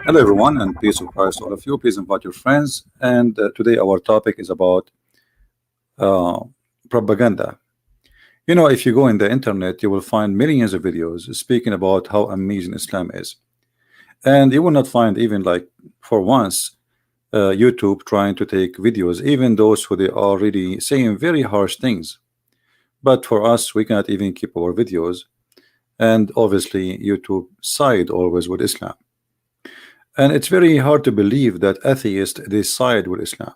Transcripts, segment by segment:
Hello, everyone, and peace of Christ to all of you. Please invite your friends. And today, our topic is about uh, propaganda. You know, if you go in the internet, you will find millions of videos speaking about how amazing Islam is, and you will not find even like for once YouTube trying to take videos, even those who they are really saying very harsh things. But for us, we cannot even keep our videos, and obviously, YouTube side always with Islam. And it's very hard to believe that atheists they side with Islam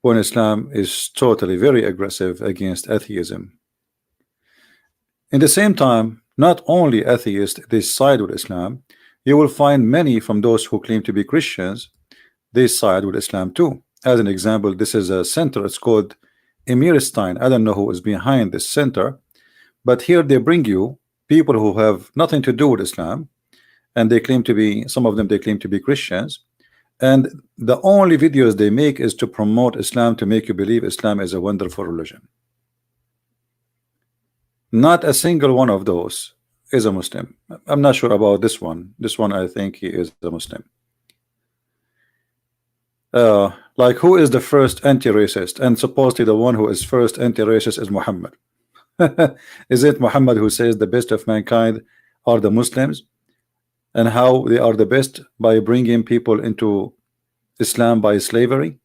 when Islam is totally very aggressive against atheism. In the same time, not only atheists they side with Islam, you will find many from those who claim to be Christians they side with Islam too. As an example, this is a center, it's called Stein. I don't know who is behind this center, but here they bring you people who have nothing to do with Islam, and they claim to be, some of them they claim to be Christians, and the only videos they make is to promote Islam, to make you believe Islam is a wonderful religion. Not a single one of those is a Muslim. I'm not sure about this one. This one I think he is a Muslim. Like, who is the first anti-racist? And supposedly the one who is first anti-racist is Muhammad. Is it Muhammad who says the best of mankind are the Muslims, and how they are the best by bringing people into Islam by slavery?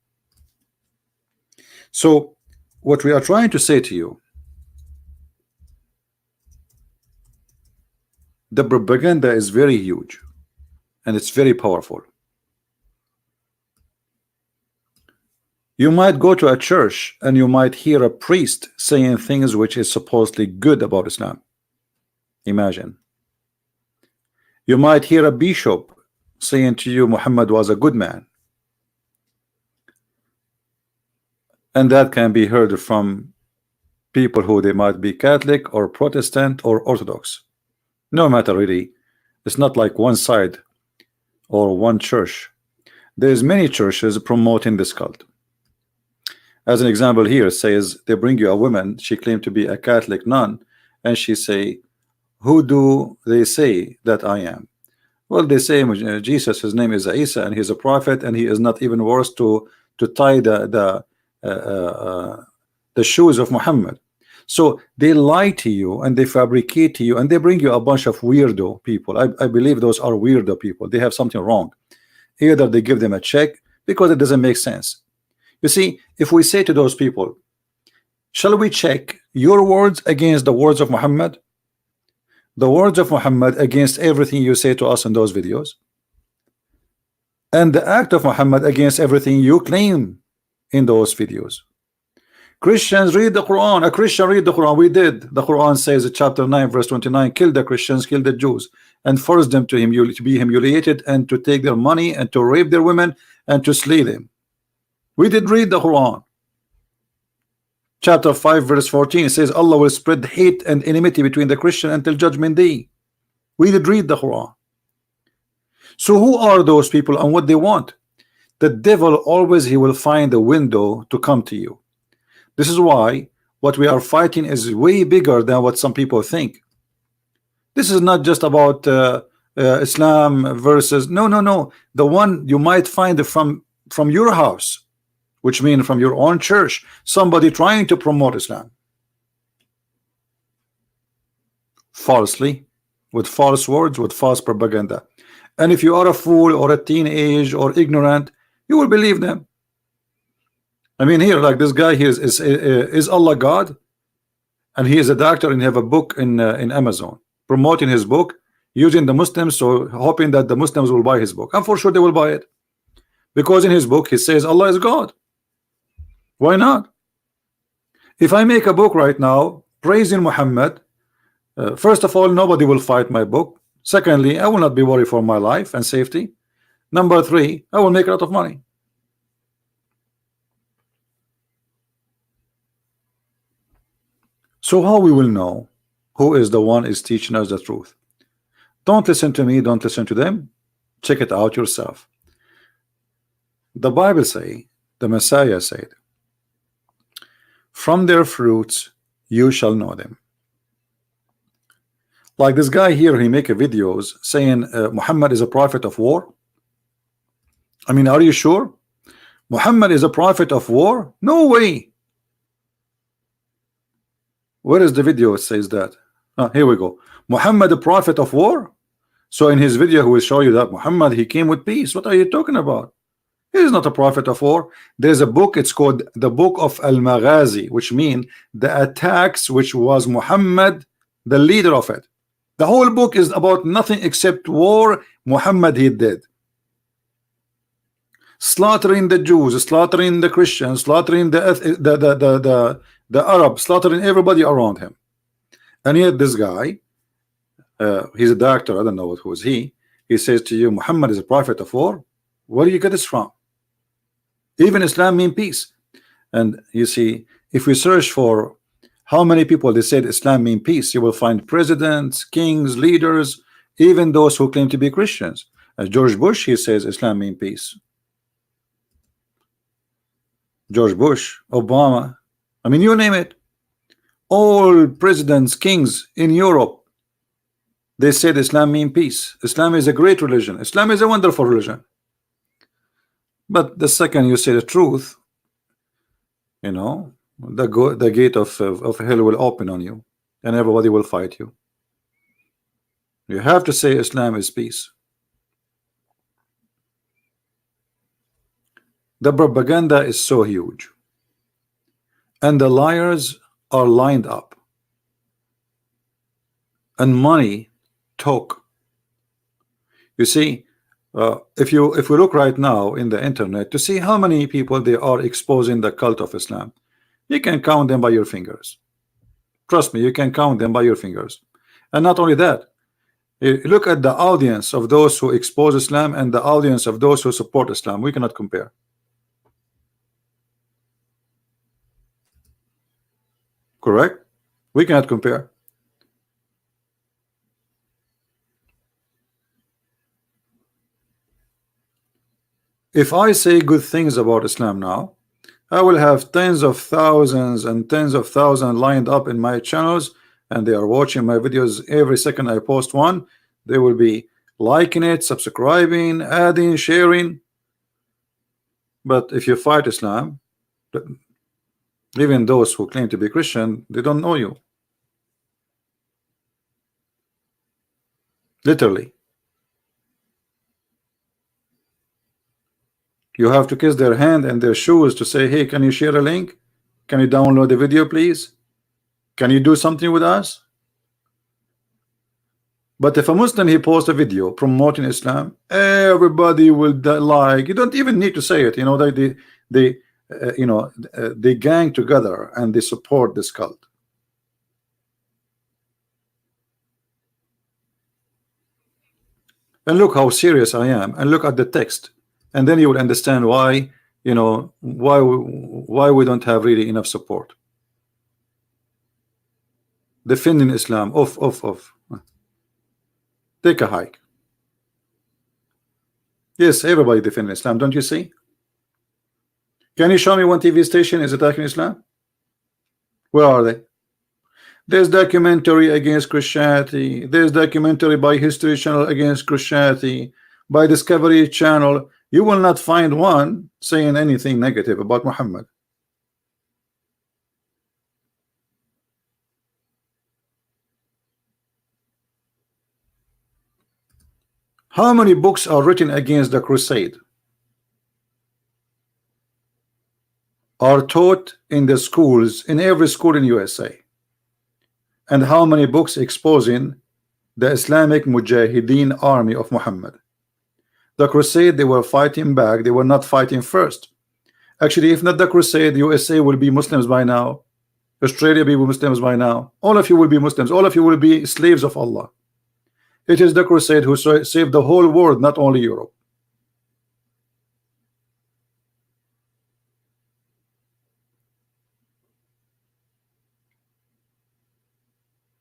So what we are trying to say to you, the propaganda is very huge and it's very powerful. You might go to a church and you might hear a priest saying things which is supposedly good about Islam. Imagine. You might hear a bishop saying to you Muhammad was a good man, and that can be heard from people who they might be Catholic or Protestant or Orthodox. No matter really, it's not like one side or one church. There's many churches promoting this cult. As an example, here it says they bring you a woman, she claimed to be a Catholic nun, and she say, who do they say that I am? Well, they say Jesus, his name is Isa, and he's a prophet, and he is not even worth to tie the shoes of Muhammad. So they lie to you and they fabricate to you, and they bring you a bunch of weirdo people. I believe those are weirdo people. They have something wrong. Either they give them a check because it doesn't make sense. You see, if we say to those people, shall we check your words against the words of Muhammad? The words of Muhammad against everything you say to us in those videos, and the act of Muhammad against everything you claim in those videos. Christians read the Quran. A Christian read the Quran. We did. The Quran says, chapter 9 verse 29, kill the Christians, kill the Jews, and force them to be humiliated, and to take their money, and to rape their women, and to slay them. We did read the Quran. Chapter 5 verse 14 says Allah will spread hate and enmity between the Christian until judgment day. We did read the Quran. So who are those people and what they want? The devil always, he will find a window to come to you. This is why what we are fighting is way bigger than what some people think. This is not just about Islam versus no. The one you might find from your house, which means from your own church, somebody trying to promote Islam falsely, with false words, with false propaganda. And if you are a fool or a teenage or ignorant, you will believe them. I mean, here, like this guy here is Allah God, and he is a doctor and have a book in Amazon promoting his book, using the Muslims, so hoping that the Muslims will buy his book. And for sure they will buy it, because in his book he says Allah is God. Why not? If I make a book right now praising Muhammad, first of all, nobody will fight my book. Secondly, I will not be worried for my life and safety. Number three, I will make a lot of money. So how we will know who is the one is teaching us the truth? Don't listen to me, don't listen to them. Check it out yourself. The Bible say, the Messiah said, from their fruits you shall know them. Like this guy here, he make a videos saying Muhammad is a prophet of war. I mean, are you sure Muhammad is a prophet of war? No way. Where is the video? It says that. Here we go. Muhammad a prophet of war. So in his video, he will show you that Muhammad, he came with peace. What are you talking about? He is not a prophet of war. There's a book, it's called the Book of Al-Maghazi, which means the attacks which was Muhammad the leader of it. The whole book is about nothing except war Muhammad he did. Slaughtering the Jews, slaughtering the Christians, slaughtering the Arabs, slaughtering everybody around him. And yet this guy, he's a doctor, I don't know who is he says to you Muhammad is a prophet of war. Where do you get this from? Even Islam means peace. And you see, if we search for how many people they said Islam means peace, you will find presidents, kings, leaders, even those who claim to be Christians. George Bush, he says Islam means peace. George Bush, Obama, I mean, you name it. All presidents, kings in Europe, they said Islam means peace. Islam is a great religion. Islam is a wonderful religion. But the second you say the truth, you know, the gate of hell will open on you, and everybody will fight you. You have to say Islam is peace. The propaganda is so huge, and the liars are lined up, and money talk. You see, if we look right now in the internet to see how many people they are exposing the cult of Islam, you can count them by your fingers. Trust me, you can count them by your fingers. And not only that, you look at the audience of those who expose Islam and the audience of those who support Islam. We cannot compare. Correct? We cannot compare. If I say good things about Islam now, I will have tens of thousands and tens of thousands lined up in my channels, and they are watching my videos every second I post one. They will be liking it, subscribing, adding, sharing. But if you fight Islam, even those who claim to be Christian, they don't know you. Literally. You have to kiss their hand and their shoes to say, hey, can you share a link? Can you download the video, please? Can you do something with us? But if a Muslim, he posts a video promoting Islam, everybody will like. You don't even need to say it. You know, they gang together and they support this cult. And look how serious I am, and look at the text. And then you will understand why, you know, why we don't have really enough support. Defending Islam, off. Take a hike. Yes, everybody defending Islam, don't you see? Can you show me one TV station is attacking Islam? Where are they? There's documentary against Christianity. There's documentary by History Channel against Christianity, by Discovery Channel. You will not find one saying anything negative about Muhammad. How many books are written against the crusade? Are taught in the schools, in every school in USA? And how many books exposing the Islamic Mujahideen army of Muhammad? The crusade, they were fighting back. They were not fighting first. Actually, if not the crusade, USA will be Muslims by now. Australia will be Muslims by now. All of you will be Muslims. All of you will be slaves of Allah. It is the crusade who saved the whole world, not only Europe.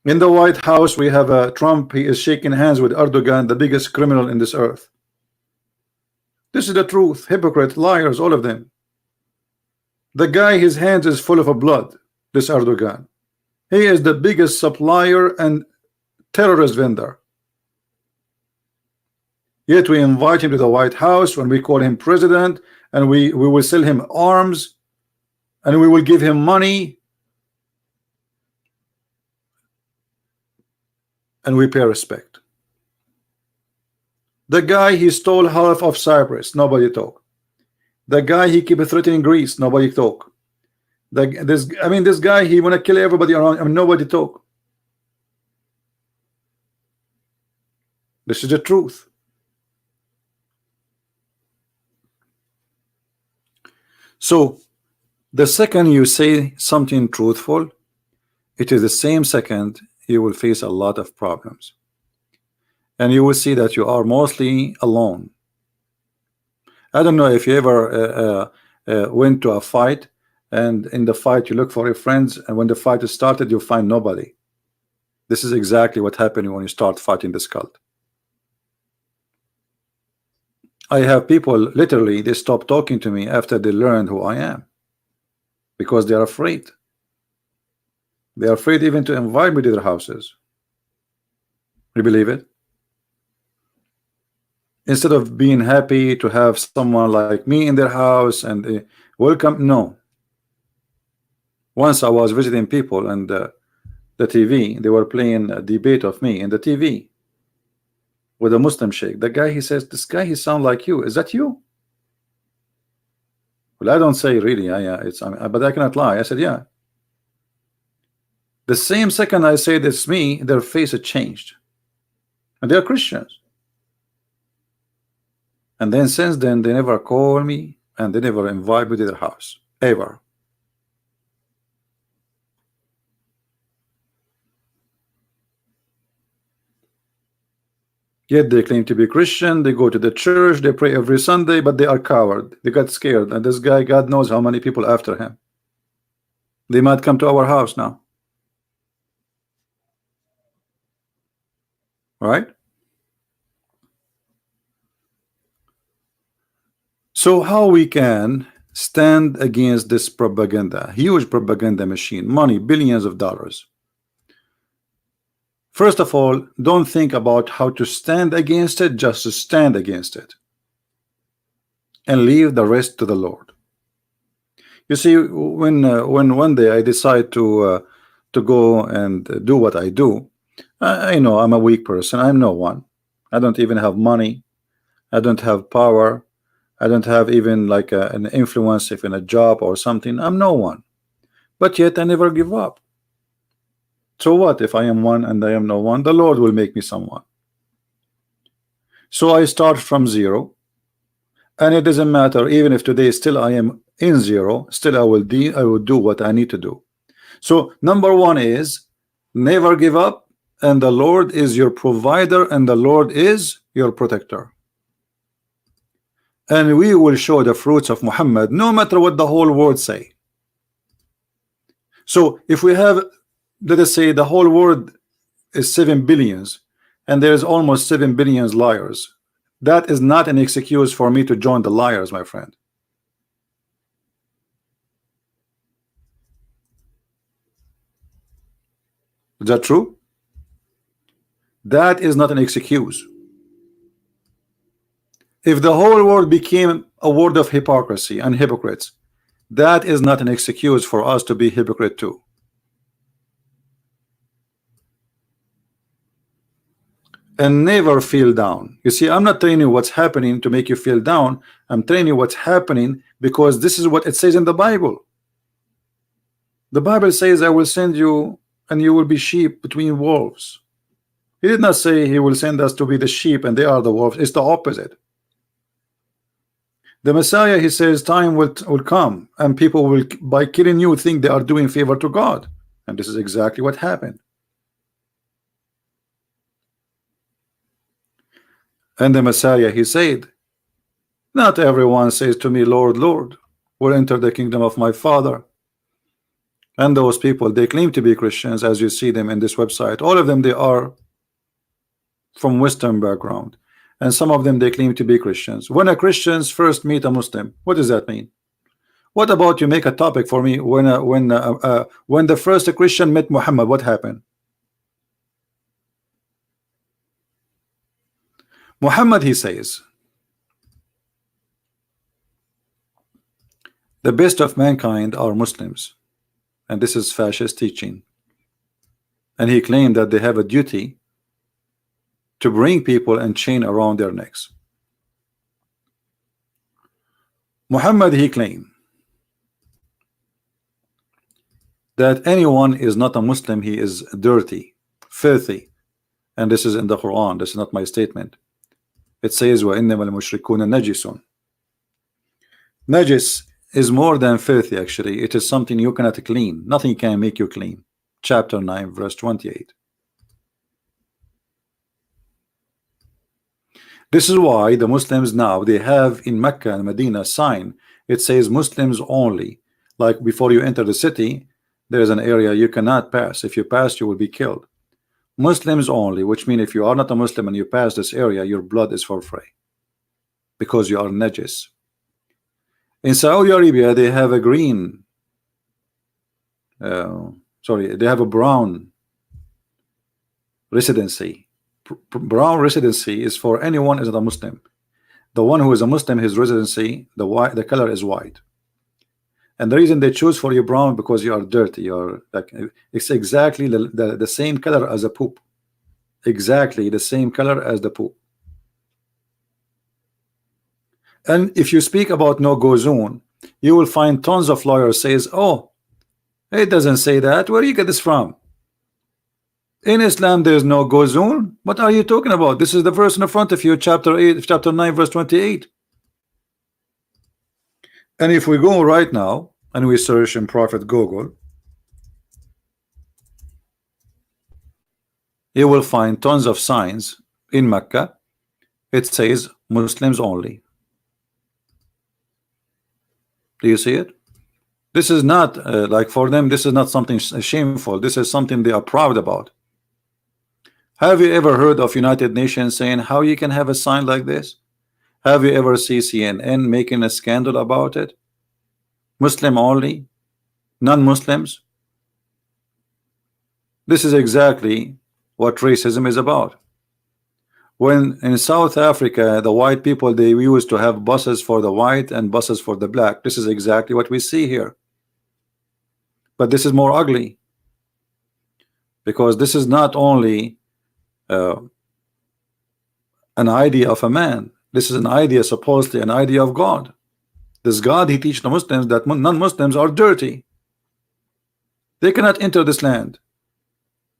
In the White House, we have Trump. He is shaking hands with Erdogan, the biggest criminal in this earth. This is the truth. Hypocrite, liars, all of them. The guy, his hands is full of blood, this Erdogan. He is the biggest supplier and terrorist vendor. Yet we invite him to the White House when we call him president, and we will sell him arms, and we will give him money, and we pay respect. The guy, he stole half of Cyprus, nobody talk. The guy, he keep threatening Greece, nobody talk. This guy, he wanna kill everybody around him, nobody talk. This is the truth. So the second you say something truthful, it is the same second you will face a lot of problems, and you will see that you are mostly alone. I don't know if you ever went to a fight, and in the fight you look for your friends, and when the fight is started you find nobody. This is exactly what happened when you start fighting this cult. I have people literally, they stop talking to me after they learned who I am, because they are afraid. They are afraid even to invite me to their houses. You believe it? Instead of being happy to have someone like me in their house and welcome, no. Once I was visiting people, and the TV, they were playing a debate of me in the TV with a Muslim sheikh. The guy, he says, this guy, he sound like you. Is that you? Well, I don't say really. But I cannot lie. I said, yeah. The same second I said it's me, their face had changed, and they are Christians. And then since then, they never call me, and they never invite me to their house ever. Yet they claim to be Christian, they go to the church, they pray every Sunday, but they are coward. They got scared, and this guy, God knows how many people after him. They might come to our house now. Right? So how we can stand against this propaganda, huge propaganda machine, money, billions of dollars? First of all, don't think about how to stand against it, just to stand against it and leave the rest to the Lord. You see, when one day I decide to go and do what I do, I know I'm a weak person. I'm no one. I don't even have money. I don't have power. I don't have even like an influence if in a job or something. I'm no one. But yet I never give up. So what if I am one and I am no one? The Lord will make me someone. So I start from zero, and it doesn't matter even if today still I am in zero, still I will do what I need to do. So number one is never give up, and the Lord is your provider, and the Lord is your protector. And we will show the fruits of Muhammad no matter what the whole world say. So if we have, let us say, the whole world is 7 billions, and there is almost 7 billion liars, that is not an excuse for me to join the liars, my friend. Is that true? That is not an excuse. If the whole world became a world of hypocrisy and hypocrites, that is not an excuse for us to be hypocrite too. And never feel down. You see, I'm not telling you what's happening to make you feel down. I'm telling you what's happening because this is what it says in the Bible. The Bible says, I will send you and you will be sheep between wolves. He did not say he will send us to be the sheep and they are the wolves. It's the opposite. The Messiah, he says, time will come and people will, by killing you, think they are doing favor to God. And this is exactly what happened. And the Messiah, he said, not everyone says to me, Lord, Lord, will enter the kingdom of my Father. And those people, they claim to be Christians, as you see them in this website. All of them, they are from Western background. And some of them, they claim to be Christians. When a Christians first meet a Muslim, what does that mean? What about you make a topic for me when the first Christian met Muhammad, what happened? Muhammad, he says, the best of mankind are Muslims, and this is fascist teaching. And he claimed that they have a duty to bring people and chain around their necks. Muhammad, he claimed that anyone is not a Muslim, he is dirty, filthy. And this is in the Quran, this is not my statement. It says وَإِنَّمَا الْمُشْرِكُونَ نَجِسٌ. Najis is more than filthy, actually. It is something you cannot clean. Nothing can make you clean. Chapter 9, verse 28. This is why the Muslims now, they have in Mecca and Medina a sign. It says Muslims only. Like before you enter the city, there is an area you cannot pass. If you pass, you will be killed. Muslims only, which means if you are not a Muslim and you pass this area, your blood is for free, because you are najis. In Saudi Arabia, they have a green, they have a brown residency. Brown residency is for anyone who is not a Muslim. The one who is a Muslim, his residency, the color is white. And the reason they choose for you brown, because you are dirty. You're like, it's exactly the same color as a poop. Exactly the same color as the poop. And if you speak about no-go zone, you will find tons of lawyers says, oh, it doesn't say that. Where do you get this from? In Islam, there is no-go zone. What are you talking about? This is the verse in the front of you, chapter 9, verse 28. And if we go right now and we search in Prophet Google, you will find tons of signs in Mecca. It says Muslims only. Do you see it? This is not like for them, this is not something shameful. This is something they are proud about. Have you ever heard of United Nations saying how you can have a sign like this? Have you ever seen CNN making a scandal about it? Muslim only, non-Muslims. This is exactly what racism is about. When in South Africa, the white people, they used to have buses for the white and buses for the black. This is exactly what we see here. But this is more ugly, because this is not only an idea of a man. This is an idea, supposedly an idea of God. This God, he teaches the Muslims that non-Muslims are dirty. They cannot enter this land.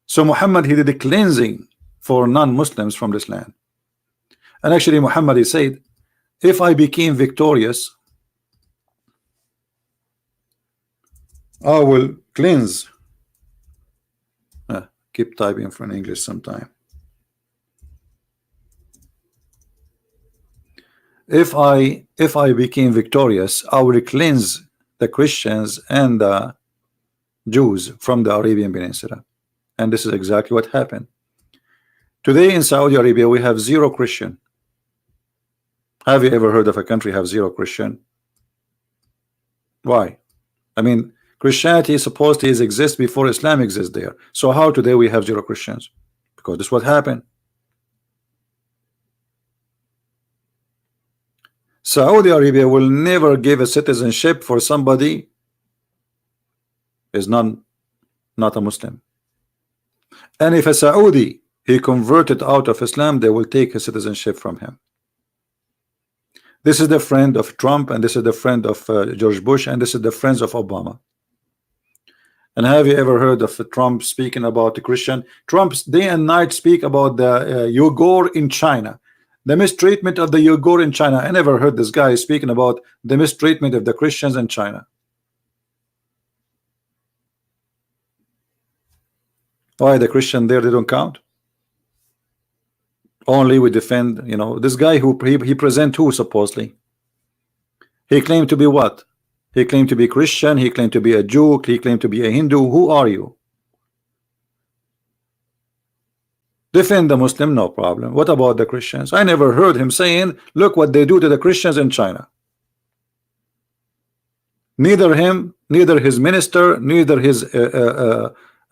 So Muhammad, he did a cleansing for non-Muslims from this land. And actually Muhammad, he said, if I became victorious, I will cleanse. Keep typing for English sometime. If I became victorious, I will cleanse the Christians and the Jews from the Arabian Peninsula. And this is exactly what happened. Today in Saudi Arabia, we have 0 Christian. Have you ever heard of a country have 0 Christian? Why? I mean, Christianity is supposed to exist before Islam exists there. So how today we have 0 Christians? Because this is what happened. Saudi Arabia will never give a citizenship for somebody is not a Muslim. And if a Saudi he converted out of Islam, they will take his citizenship from him. This is the friend of Trump, and this is the friend of George Bush, and this is the friends of Obama. And have you ever heard of Trump speaking about the Christian? Trump day and night speak about the Uyghur in China, the mistreatment of the Uyghur in China. I never heard this guy speaking about the mistreatment of the Christians in China. Why the Christian there, they don't count? Only we defend, you know, this guy who he present who supposedly. He claimed to be what? He claimed to be Christian, he claimed to be a Jew, he claimed to be a Hindu. Who are you? Defend the Muslim, no problem. What about the Christians? I never heard him saying, look what they do to the Christians in China. Neither him, neither his minister, neither his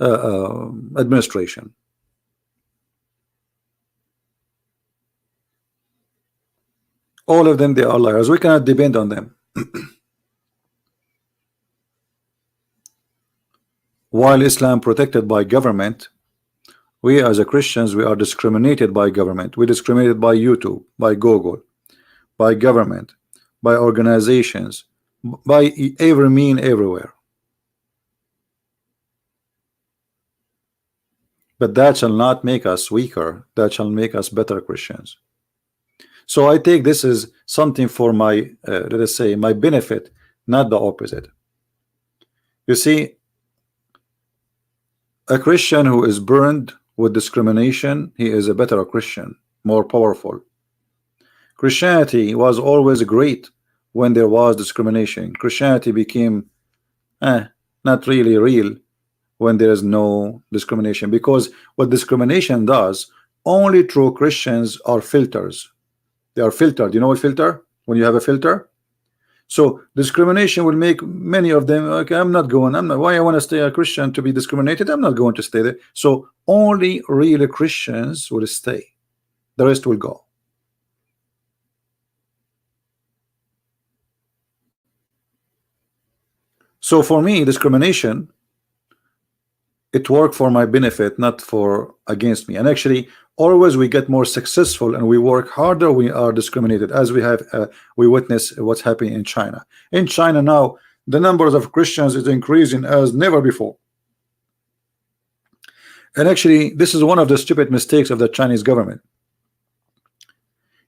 administration. All of them, they are liars. We cannot depend on them. While Islam protected by government, we as a Christians, we are discriminated by government. We discriminated by YouTube, by Google, by government, by organizations, by every mean everywhere. But that shall not make us weaker. That shall make us better Christians. So I take this as something for my, let us say, my benefit, not the opposite. You see, a Christian who is burned with discrimination, he is a better Christian, more powerful. Christianity was always great when there was discrimination. Christianity became not really real when there is no discrimination, because what discrimination does, only true Christians are filters. They are filtered. You know what filter? When you have a filter, so discrimination will make many of them, okay, I'm not going, I'm not, why I want to stay a Christian to be discriminated? I'm not going to stay there. So only real Christians will stay, the rest will go. So for me, discrimination, it worked for my benefit, not for against me. And actually, always we get more successful and we work harder, we are discriminated, as we have we witness what's happening in China. In China now, the numbers of Christians is increasing as never before. And actually, this is one of the stupid mistakes of the Chinese government.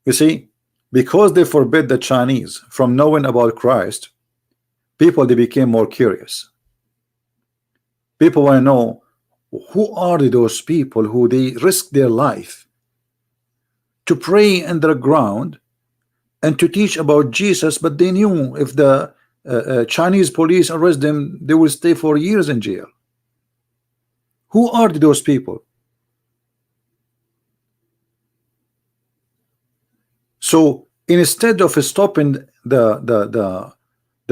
You see, because they forbid the Chinese from knowing about Christ, people, they became more curious. People want to know, who are those people who they risk their life to pray underground and to teach about Jesus, but they knew if the Chinese police arrest them, they will stay for years in jail. Who are those people? So instead of stopping the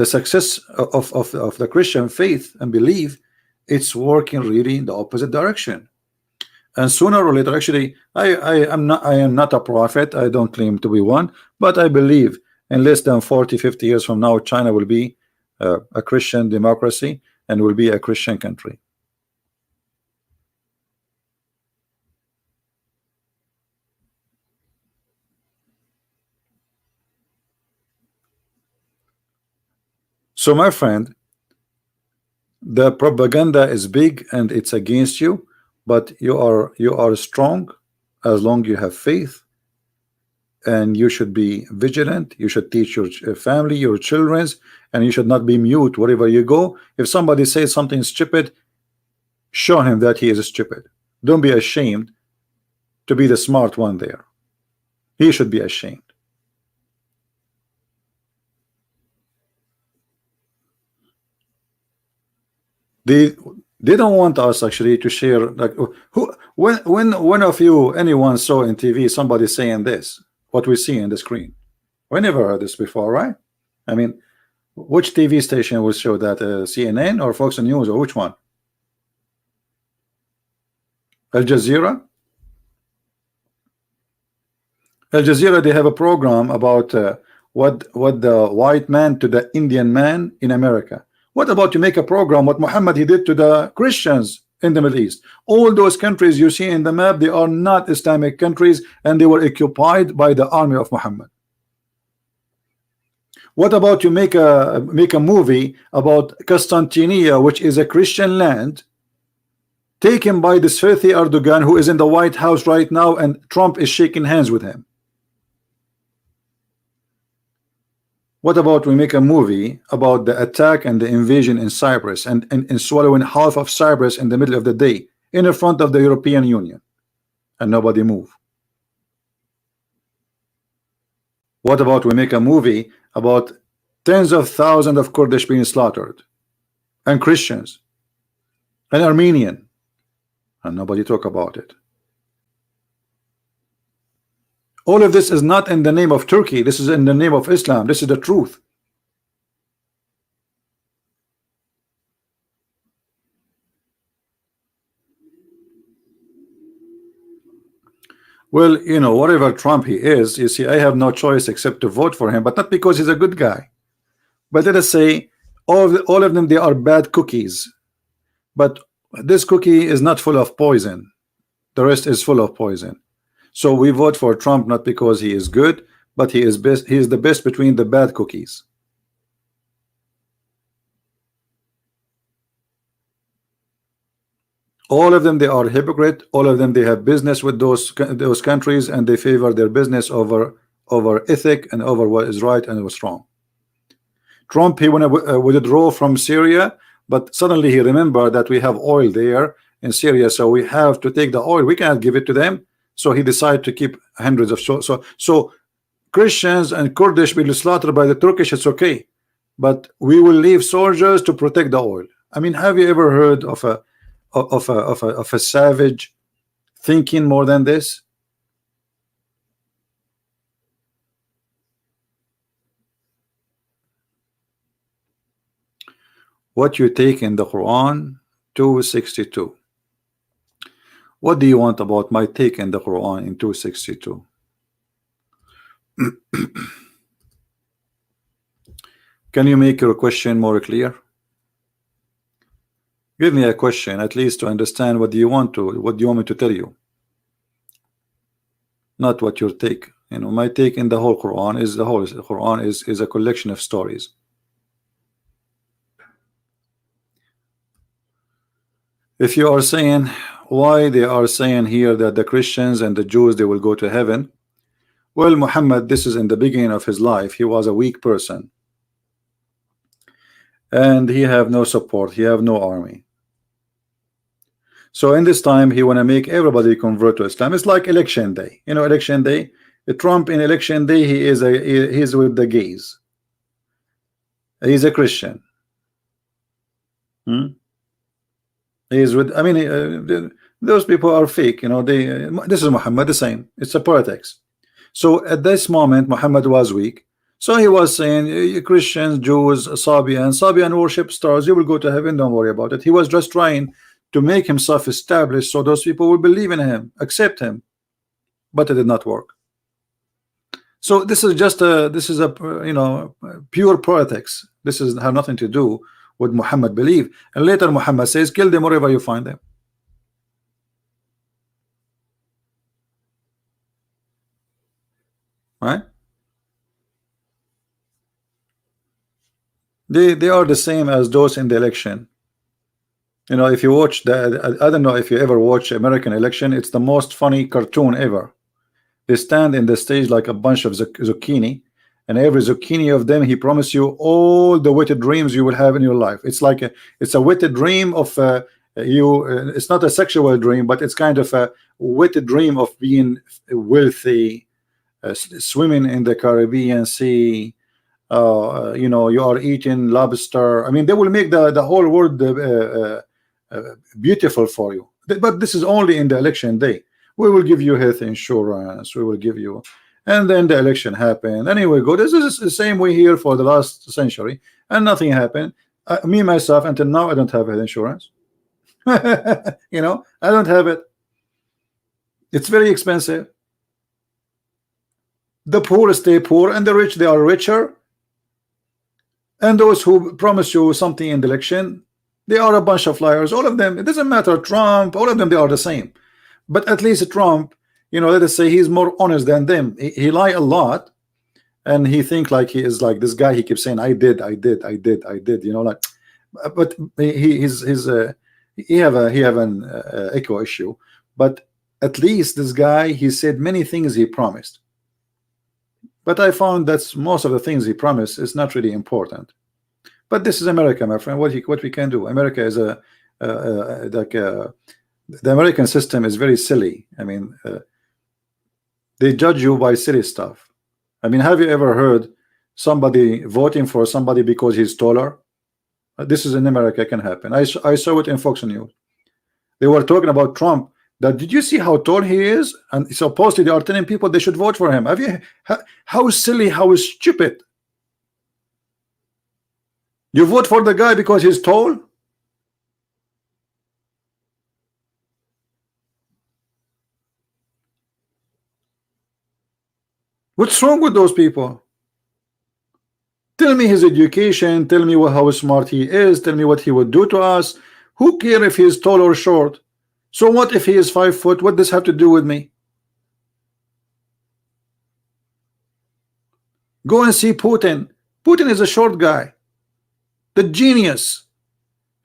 success of the Christian faith and belief, it's working really in the opposite direction. And sooner or later, actually, I am not a prophet, I don't claim to be one, but I believe in less than 40-50 years from now, China will be a Christian democracy and will be a Christian country. So my friend, the propaganda is big and it's against you, but you are strong as long you have faith, and you should be vigilant. You should teach your family, your children, and you should not be mute wherever you go. If somebody says something stupid, show him that he is stupid. Don't be ashamed to be the smart one there. He should be ashamed. They don't want us actually to share, like, who, when one of you, anyone saw in TV somebody saying this, what we see in the screen? We never heard this before, right? I mean, which TV station will show that? CNN or Fox News, or which one? Al Jazeera? Al Jazeera, they have a program about what the white man to the Indian man in America. What about to make a program what Muhammad he did to the Christians in the Middle East? All those countries you see in the map, they are not Islamic countries, and they were occupied by the army of Muhammad. What about you make a movie about Constantinople, which is a Christian land, taken by this filthy Erdogan, who is in the White House right now, and Trump is shaking hands with him? What about we make a movie about the attack and the invasion in Cyprus, and swallowing half of Cyprus in the middle of the day in the front of the European Union, and nobody move? What about we make a movie about tens of thousands of Kurdish being slaughtered, and Christians, and Armenian, and nobody talk about it? All of this is not in the name of Turkey. This is in the name of Islam. This is the truth. Well, you know, whatever Trump he is, you see, I have no choice except to vote for him, but not because he's a good guy. But let us say all of them, they are bad cookies. But this cookie is not full of poison. The rest is full of poison. So we vote for Trump not because he is good, but he is best. He is the best between the bad cookies. All of them, they are hypocrite. All of them, they have business with those countries, and they favor their business over ethic and over what is right and what's wrong. Trump, he want to withdraw from Syria, but suddenly he remembered that we have oil there in Syria, so we have to take the oil. We cannot give it to them, so he decided to keep hundreds of so Christians and Kurdish will be slaughtered by the Turkish. It's okay, but we will leave soldiers to protect the oil. I mean, have you ever heard of a savage thinking more than this? What you take in the Quran, 262. What do you want about my take in the Quran in 262? Can you make your question more clear? Give me a question at least to understand what do you want me to tell you, not what your take. You know, my take in the whole Quran is the whole Quran is a collection of stories. If you are saying why they are saying here that the Christians and the Jews, they will go to heaven, well, Muhammad, this is in the beginning of his life. He was a weak person, and he have no support. He have no army. So in this time, he want to make everybody convert to Islam. It's like election day. You know, election day. Trump in election day, he's with the gays. He's a Christian. He's with. I mean, those people are fake. You know, this is Muhammad the same. It's a politics. So at this moment, Muhammad was weak. So he was saying, Christians, Jews, Sabian worship stars. You will go to heaven. Don't worry about it. He was just trying to make himself established so those people will believe in him, accept him, but it did not work. So this is just a you know, pure politics. This is have nothing to do with Muhammad believe. And later Muhammad says, kill them wherever you find them. Right? They are the same as those in the election. You know, if you watch the, I don't know if you ever watch American election, it's the most funny cartoon ever. They stand in the stage like a bunch of zucchini, and every zucchini of them, he promised you all the wicked dreams you will have in your life. It's like it's a wicked dream of it's not a sexual dream, but it's kind of a wicked dream of being wealthy, swimming in the Caribbean Sea. You know, you are eating lobster. I mean, they will make the whole world beautiful for you. But this is only in the election day. We will give you health insurance. We will give you, and then the election happened. Anyway, go. This is the same way here for the last century, and nothing happened. Me myself, until now, I don't have health insurance. You know, I don't have it. It's very expensive. The poor stay poor, and the rich, they are richer. And those who promise you something in the election, they are a bunch of liars. All of them. It doesn't matter. Trump, all of them, they are the same. But at least Trump, you know, let us say he's more honest than them. He lie a lot, and he think like he is like this guy. He keeps saying, "I did." You know, like, but he have an echo issue. But at least this guy, he said many things he promised. But I found that most of the things he promised is not really important. But this is America, my friend. What we can do? America is the American system is very silly. I mean, they judge you by silly stuff. I mean, have you ever heard somebody voting for somebody because he's taller? This is in America. It can happen. I saw it in Fox News. They were talking about Trump. That did you see how tall he is? And supposedly they are telling people they should vote for him. Have you? How silly? How stupid? You vote for the guy because he's tall? What's wrong with those people? Tell me his education, tell me how smart he is, tell me what he would do to us. Who care if he is tall or short? So what if he is 5 foot? What does have to do with me? Go and see Putin. Putin is a short guy, the genius.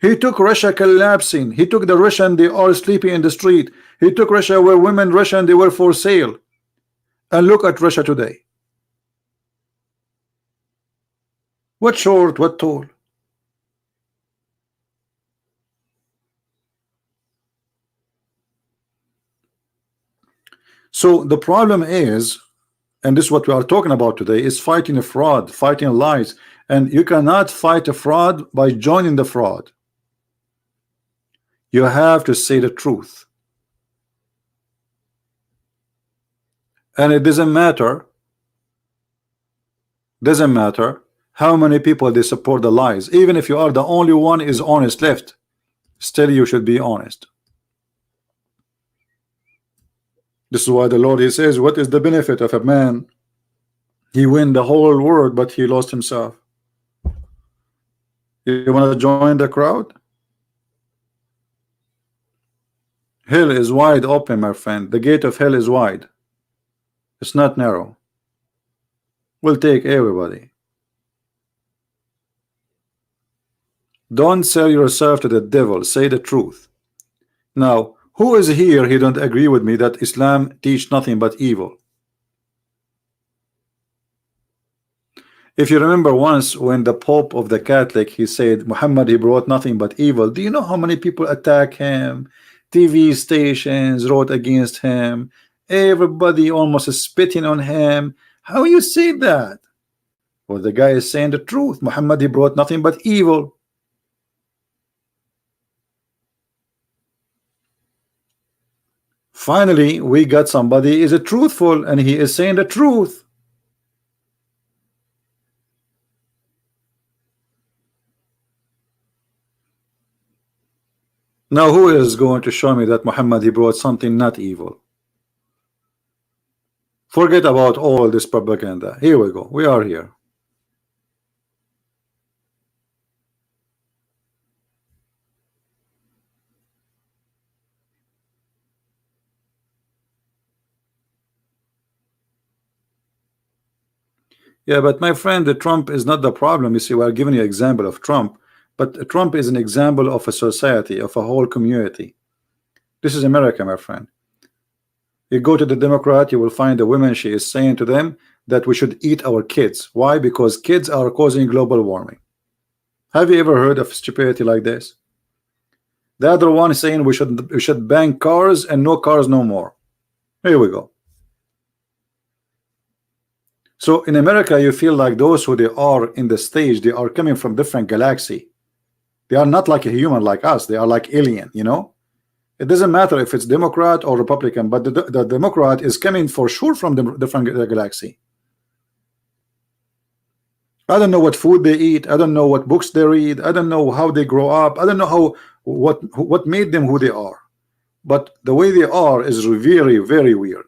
He took Russia collapsing. He took the Russian, they are sleeping in the street. He took Russia where women Russian, they were for sale. And look at Russia today. What short, what tall? So the problem is, and this is what we are talking about today, is fighting a fraud, fighting lies. And you cannot fight a fraud by joining the fraud. You have to say the truth. And it doesn't matter how many people they support the lies. Even if you are the only one is honest left, still you should be honest. This is why the Lord, he says, what is the benefit of a man? He win the whole world, but he lost himself. You want to join the crowd? Hell is wide open, my friend. The gate of hell is wide. It's not narrow. We'll take everybody. Don't sell yourself to the devil. Say the truth. Now, who is here he don't agree with me that Islam teach nothing but evil? If you remember once when the Pope of the Catholic, he said Muhammad, he brought nothing but evil. Do you know how many people attack him? TV stations wrote against him. Everybody almost is spitting on him. How you say that? Well, the guy is saying the truth. Muhammad, he brought nothing but evil. Finally, we got somebody is a truthful, and he is saying the truth. Now, who is going to show me that Muhammad, he brought something not evil? Forget about all this propaganda. Here we go. We are here. Yeah, but my friend, the Trump is not the problem. You see, we are giving you an example of Trump, but Trump is an example of a society, of a whole community. This is America, my friend. You go to the Democrat, you will find the women, she is saying to them that we should eat our kids. Why? Because kids are causing global warming. Have you ever heard of stupidity like this? The other one is saying we should ban cars and no cars no more. Here we go. So in America, you feel like those who they are in the stage, they are coming from different galaxy. They are not like a human like us. They are like alien, you know. It doesn't matter if it's Democrat or Republican, but the Democrat is coming for sure from the different galaxy. I don't know what food they eat. I don't know what books they read. I don't know how they grow up. I don't know how what made them who they are. But the way they are is very, very weird.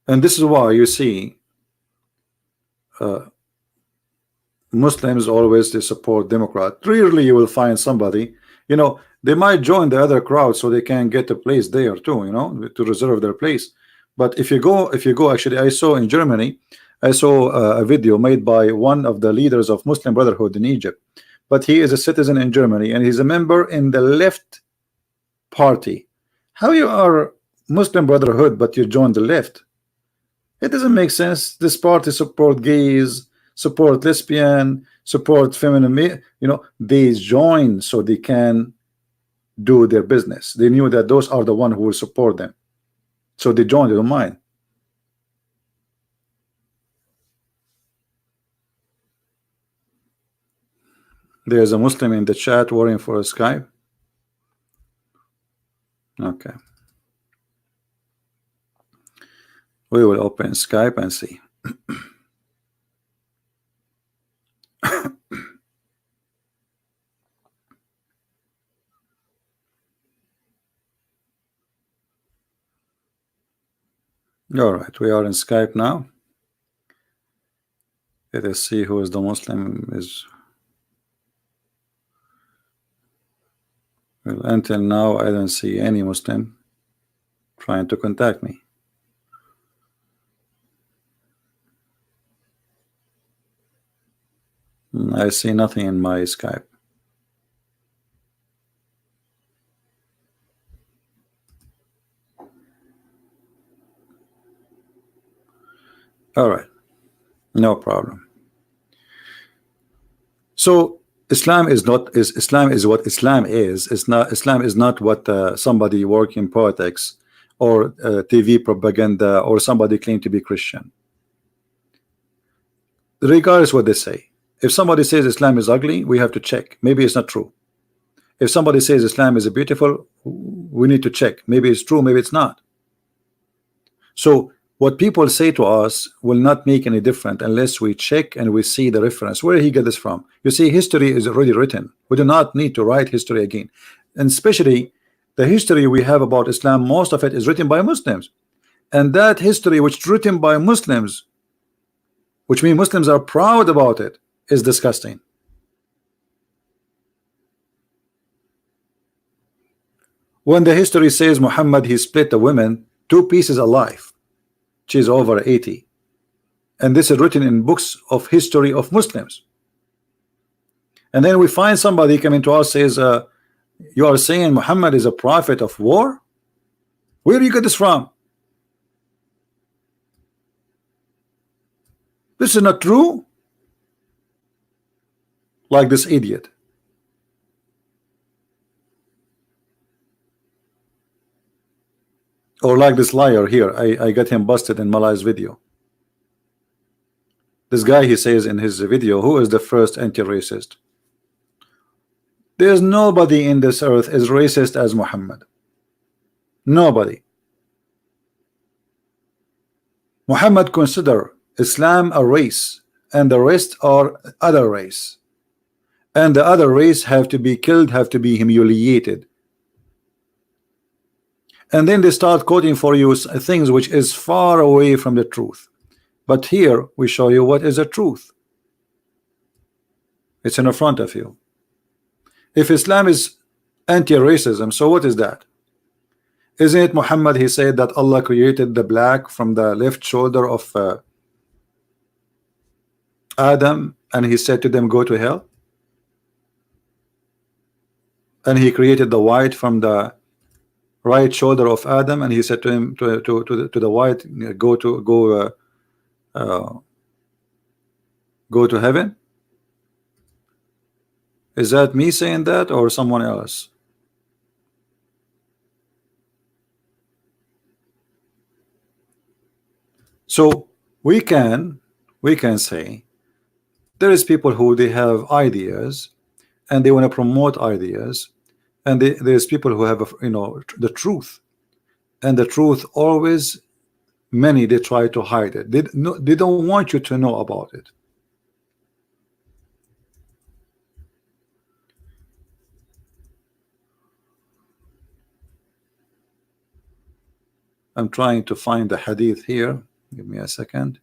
And this is why you see Muslims always they support Democrat. Rarely you will find somebody, you know, they might join the other crowd so they can get a place there too, you know, to reserve their place. But if you go, actually, I saw in Germany, I saw a video made by one of the leaders of Muslim Brotherhood in Egypt, but he is a citizen in Germany and he's a member in the left party. How you are Muslim Brotherhood but you join the left? It doesn't make sense. This party support gays, support lesbian, support feminine. You know, they join so they can do their business. They knew that those are the one who will support them, so they joined. They don't mind. There's a Muslim in the chat worrying for a Skype. Okay, we will open Skype and see. All right, we are in Skype now. Let us see who is the Muslim is. Well, until now, I don't see any Muslim trying to contact me. I see nothing in my Skype. All right, no problem. So Islam is not Islam is what Islam is. It's not Islam is not what somebody working in politics or TV propaganda or somebody claim to be Christian. Regardless what they say, if somebody says Islam is ugly, we have to check. Maybe it's not true. If somebody says Islam is beautiful, we need to check. Maybe it's true, maybe it's not. So what people say to us will not make any difference unless we check and we see the reference. Where he get this from? You see, history is already written. We do not need to write history again. And especially the history we have about Islam, most of it is written by Muslims. And that history which is written by Muslims, which means Muslims are proud about it, is disgusting. When the history says Muhammad, he split the women 2 pieces alive, she's over 80, and this is written in books of history of Muslims. And then we find somebody coming to us says you are saying Muhammad is a prophet of war. Where do you get this from? This is not true. Like this idiot. Or like this liar here. I got him busted in Malay's video. This guy, he says in his video, who is the first anti-racist? There's nobody in this earth as racist as Muhammad. Nobody. Muhammad consider Islam a race, and the rest are other race. And the other race have to be killed, have to be humiliated. And then they start quoting for you things which is far away from the truth. But here we show you what is the truth. It's in front of you. If Islam is anti-racism, so what is that? Isn't it Muhammad, he said that Allah created the black from the left shoulder of Adam, and he said to them, go to hell? And he created the white from the right shoulder of Adam, and he said to him, to the white, go to heaven. Is that me saying that or someone else? So we can say there is people who they have ideas and they want to promote ideas, and there's people who have the truth, and the truth always, many, they try to hide it. They don't want you to know about it. I'm trying to find the hadith here. Give me a second.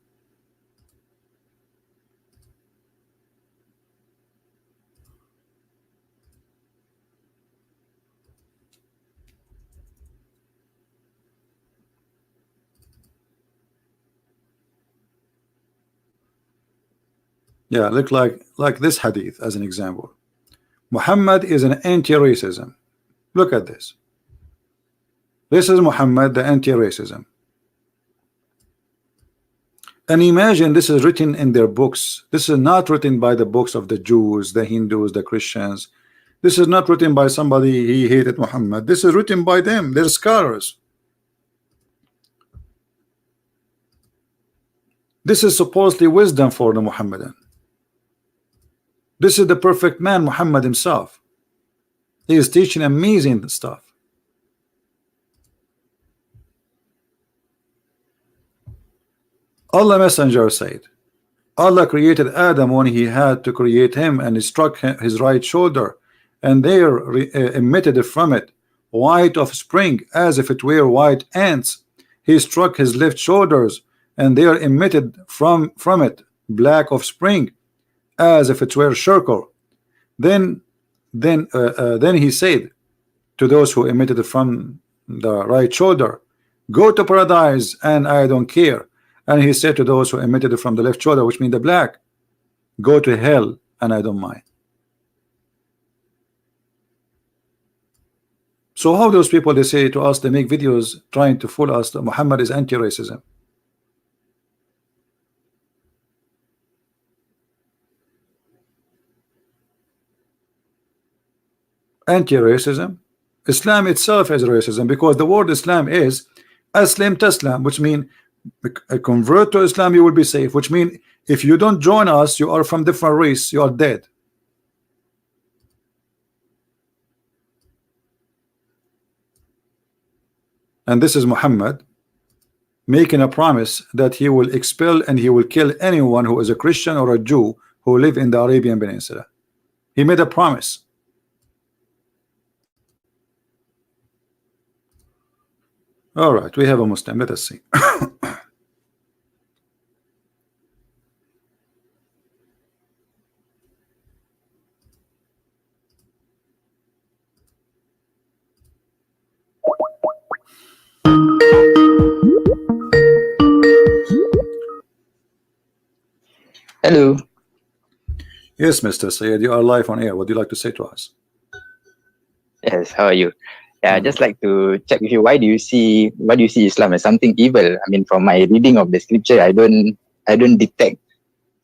Yeah, look like this hadith as an example. Muhammad is an anti-racism. Look at this. This is Muhammad, the anti-racism. And imagine this is written in their books. This is not written by the books of the Jews, the Hindus, the Christians. This is not written by somebody he hated Muhammad. This is written by them. They're scholars. This is supposedly wisdom for the Muhammadan. This is the perfect man, Muhammad himself. He is teaching amazing stuff. Allah Messenger said, Allah created Adam when he had to create him, and he struck his right shoulder, and there emitted from it white of spring, as if it were white ants, he struck his left shoulders, and there emitted from it black of spring, as if it were charcoal. Then he said to those who emitted from the right shoulder, go to paradise and I don't care. And he said to those who emitted from the left shoulder, which means the black, go to hell and I don't mind. So how those people, they say to us, they make videos trying to fool us that Muhammad is anti-racism. Anti-racism. Islam itself is racism, because the word Islam is Aslim Taslam, which means convert to Islam, you will be safe, which means if you don't join us, you are from different race, you are dead. And this is Muhammad making a promise that he will expel and he will kill anyone who is a Christian or a Jew who live in the Arabian Peninsula. He made a promise. All right, we have a Muslim. Let us see. Hello. Yes, Mr. Syed, you are live on air. What do you like to say to us? Yes, how are you? Yeah, I'd just like to check with you. Why do you see Islam as something evil? I mean, from my reading of the scripture, I don't detect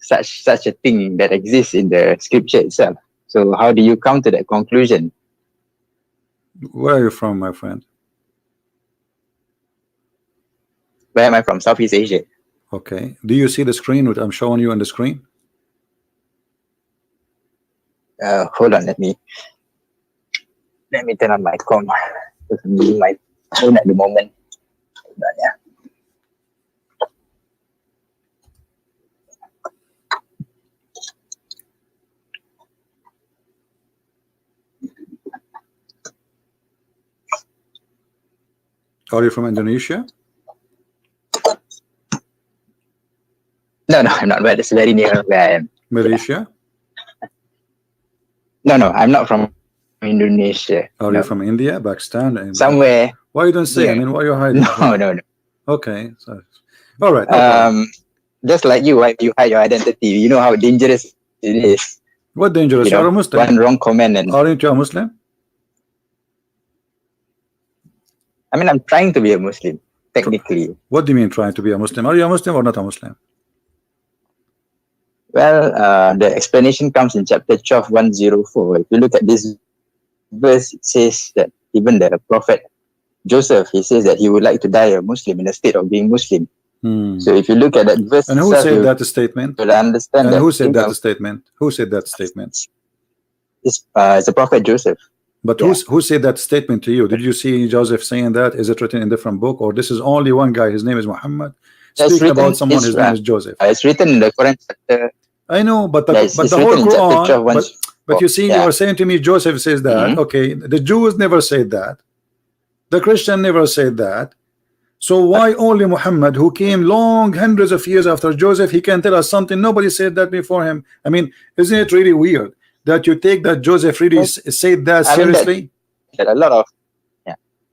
such a thing that exists in the scripture itself. So how do you come to that conclusion? Where are you from, my friend? Where am I from? Southeast Asia. Okay. Do you see the screen which I'm showing you on the screen? Hold on, let me turn on my com. I'm using my phone at the moment. Hold on, yeah. Are you from Indonesia? No, I'm not. But it's very near where I am. Malaysia? No, I'm not from Indonesia. Are you from India, Pakistan? Somewhere. Why you don't say? Yeah. I mean, why are you hiding? No. Okay. So, all right. No just like you, why you hide your identity? You know how dangerous it is. what dangerous? You are a Muslim. One wrong comment and Aren't you a Muslim? I mean, I'm trying to be a Muslim, technically. What do you mean trying to be a Muslim? Are you a Muslim or not a Muslim? Well, the explanation comes in chapter 12, 104. If you look at this verse, it says that even the prophet Joseph, he says that he would like to die a Muslim in the state of being Muslim. So if you look at that verse, and who said that statement? You'll understand. And that who said that statement? Who said that statement? It's the prophet Joseph. But who said that statement to you? Did you see Joseph saying that? Is it written in a different book, or this is only one guy? His name is Muhammad. Speaking about someone, his name is Joseph. It's written in the Quran chapter. I know, but the whole Quran. But you see, you are saying to me, Joseph says that. Okay, the Jews never said that. The Christian never said that. So why only Muhammad, who came long hundreds of years after Joseph, he can tell us something nobody said that before him? I mean, isn't it really weird that you take that Joseph really said that seriously? That a lot of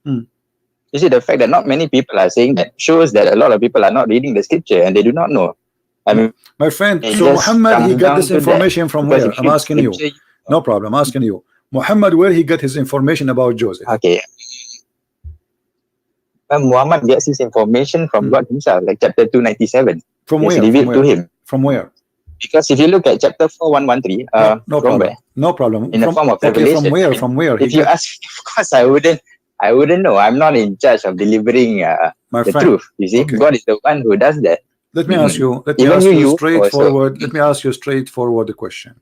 you see, the fact that not many people are saying that shows that a lot of people are not reading the scripture and they do not know. I mean, my friend, so Muhammad, he got this information from where? I'm asking you. No problem, I'm asking you. Muhammad, where he got his information about Joseph? Okay. Muhammad gets his information from God himself, like chapter 297. From where? Revealed to him. From where? Because if you look at chapter 4113, no problem. No problem. In the form of revelation. From where? From where? If you ask, of course, I wouldn't know. I'm not in charge of delivering the truth. You see, God is the one who does that. Let me ask you. Let me ask you straightforward. Let me ask you straightforward the question.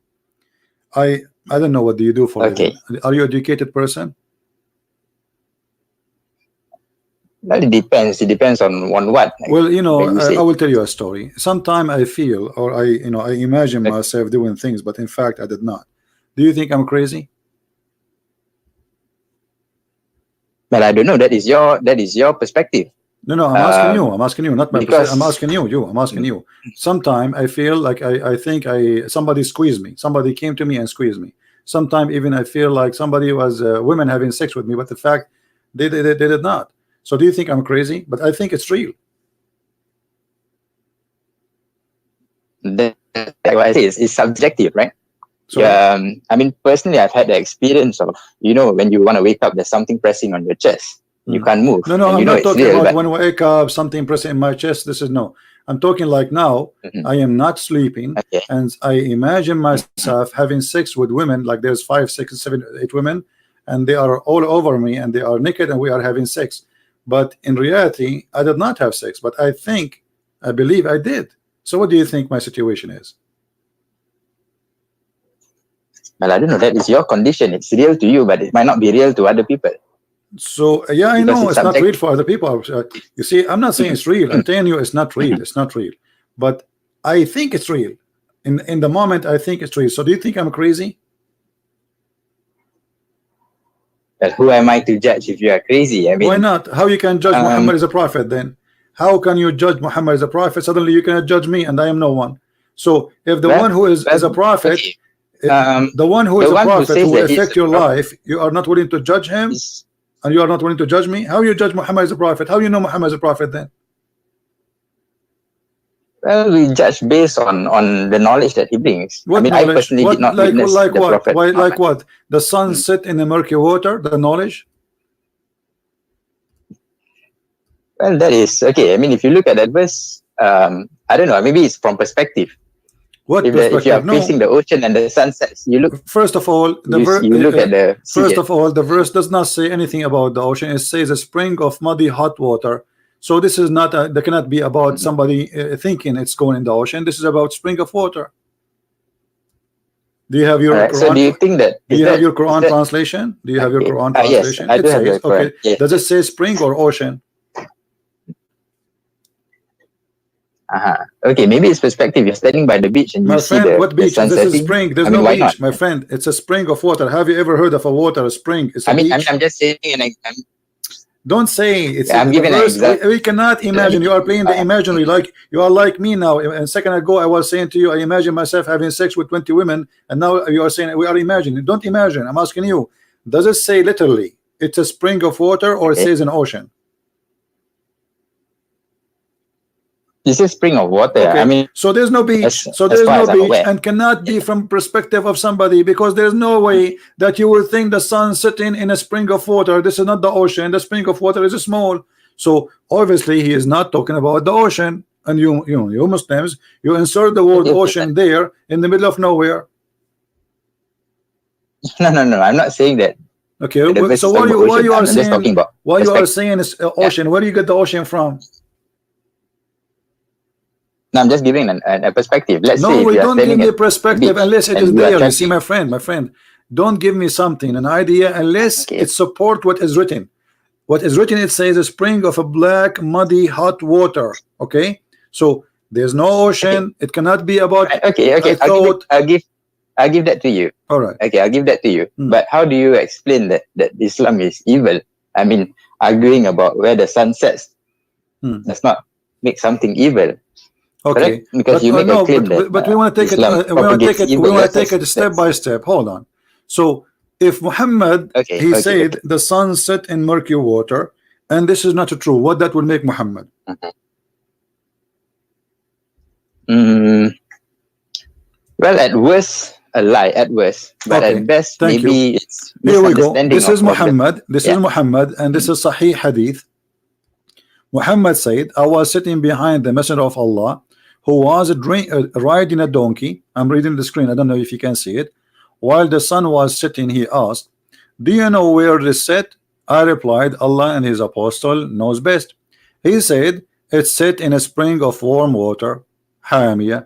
I don't know, what do you do for a living? Are you an educated person? Well, it depends. It depends on what. Well, you know, I will tell you a story. Sometimes I feel, or I imagine myself doing things, but in fact I did not. Do you think I'm crazy? Well, I don't know. That is your perspective. No, I'm asking you. I'm asking you, not my. because- I'm asking you. I'm asking you. Sometime I feel like I think somebody squeezed me. Somebody came to me and squeezed me. Sometime even I feel like somebody was women having sex with me, but the fact they did not. So do you think I'm crazy? But I think it's real. That's what I say. It's subjective, right? So I mean, personally, I've had the experience of, when you want to wake up, there's something pressing on your chest. You can't move. no, and I'm not it's talking real, about but- when I wake up, something pressing in my chest. This is no. I'm talking like now. I am not sleeping, Okay. and I imagine myself having sex with women. Like there's 5, 6, 7, 8 women, and they are all over me, and they are naked, and we are having sex. But in reality, I did not have sex. But I believe I did. So what do you think my situation is? Well, I don't know. That is your condition. It's real to you, but it might not be real to other people. So yeah, I Because know it's it's not subjective. real for other people. You see, I'm not saying it's real. I'm telling you, it's not real. It's not real. But I think it's real. In the moment, I think it's real. So do you think I'm crazy? But who am I to judge if you are crazy? I mean, Why not? How you can judge Muhammad as a prophet then? How can you judge Muhammad as a prophet? Suddenly you cannot judge me, and I am no one. So if the one who is a prophet, okay. the one who is the a one who prophet says who will that he's affect a your prophet life, you are not willing to judge him, is- and you are not willing to judge me. How you judge Muhammad as a prophet? How you know Muhammad as a prophet then? Well, we judge based on the knowledge that he brings. What I mean, knowledge? I personally What, did not like witness like the what? prophet. Why, like what? The sun set in the murky water. The knowledge. Well, that is okay. I mean, if you look at that verse, I don't know. Maybe it's from perspective. What If you are perspective? No. facing the ocean and the sun sets, you look. First of all, the You look at the sea first there. of all, the verse does not say anything about the ocean. It says a spring of muddy hot water. So this is not there cannot be about somebody thinking it's going in the ocean. This is about spring of water. Do you have your Alright, Quran? so do you think that Do you have your Quran translation? Do you have your Okay. Quran Yes, translation? I It do have says, the Quran. okay. Yes. Does it say spring or ocean? Okay, maybe it's perspective. You're standing by the beach and My you see friend, the, what the beach? sun This is setting. spring. There's I mean, no why beach, not? my friend. It's a spring of water. Have you ever heard of a water, a spring? It's a I mean, beach. I'm just saying, and Don't say it's I'm the giving an verse. example. We cannot imagine. You are playing the imaginary, like you are like me now. And a second ago, I was saying to you, I imagine myself having sex with 20 women, and now you are saying we are imagining. Don't imagine. I'm asking you, does it say literally it's a spring of water, or it says an ocean? This is spring of water. Okay. I mean, So there's no beach. So as there's far no as I'm beach, aware. and cannot be from perspective of somebody, because there's no way that you will think the sun sitting in a spring of water. This is not the ocean. The spring of water is small. So obviously he is not talking about the ocean. And you Muslims, you insert the word ocean there in the middle of nowhere. No. I'm not saying that. Okay. The verse So is why talking you about why ocean. you are I'm just talking saying about why you are perspective. saying it's ocean? Where do you get the ocean from? No, I'm just giving a perspective. Let's say No, if we you are don't give standing me at perspective beach unless it and is you are there. You see, traveling- my friend, don't give me something, an idea, unless Okay. it support what is written. What is written, it says a spring of a black, muddy, hot water. Okay, so there's no ocean. It cannot be about. Okay. I thought. I'll give that to you. All right. Okay, I'll give that to you. Hmm. But how do you explain that Islam is evil? I mean, arguing about where the sun sets does not make something evil. Okay, Correct? Because you make a claim that but we want to take Islam it. We want to take it. propagates We evil. want to take it That's- step by step. Hold on. So, if Muhammad he said the sun set in murky water, and this is not true, what that would make Muhammad? Well, at worst, a lie. At worst, but Okay, at best, thank maybe it's Here we go. misunderstanding. This is of what the- Muhammad. This is Muhammad, and this is Sahih Hadith. Muhammad said, I was sitting behind the Messenger of Allah, who was riding a donkey. I'm reading the screen. I don't know if you can see it. While the sun was setting, he asked, do you know where it is set? I replied, Allah and his apostle knows best. He said, it's set in a spring of warm water, hamia,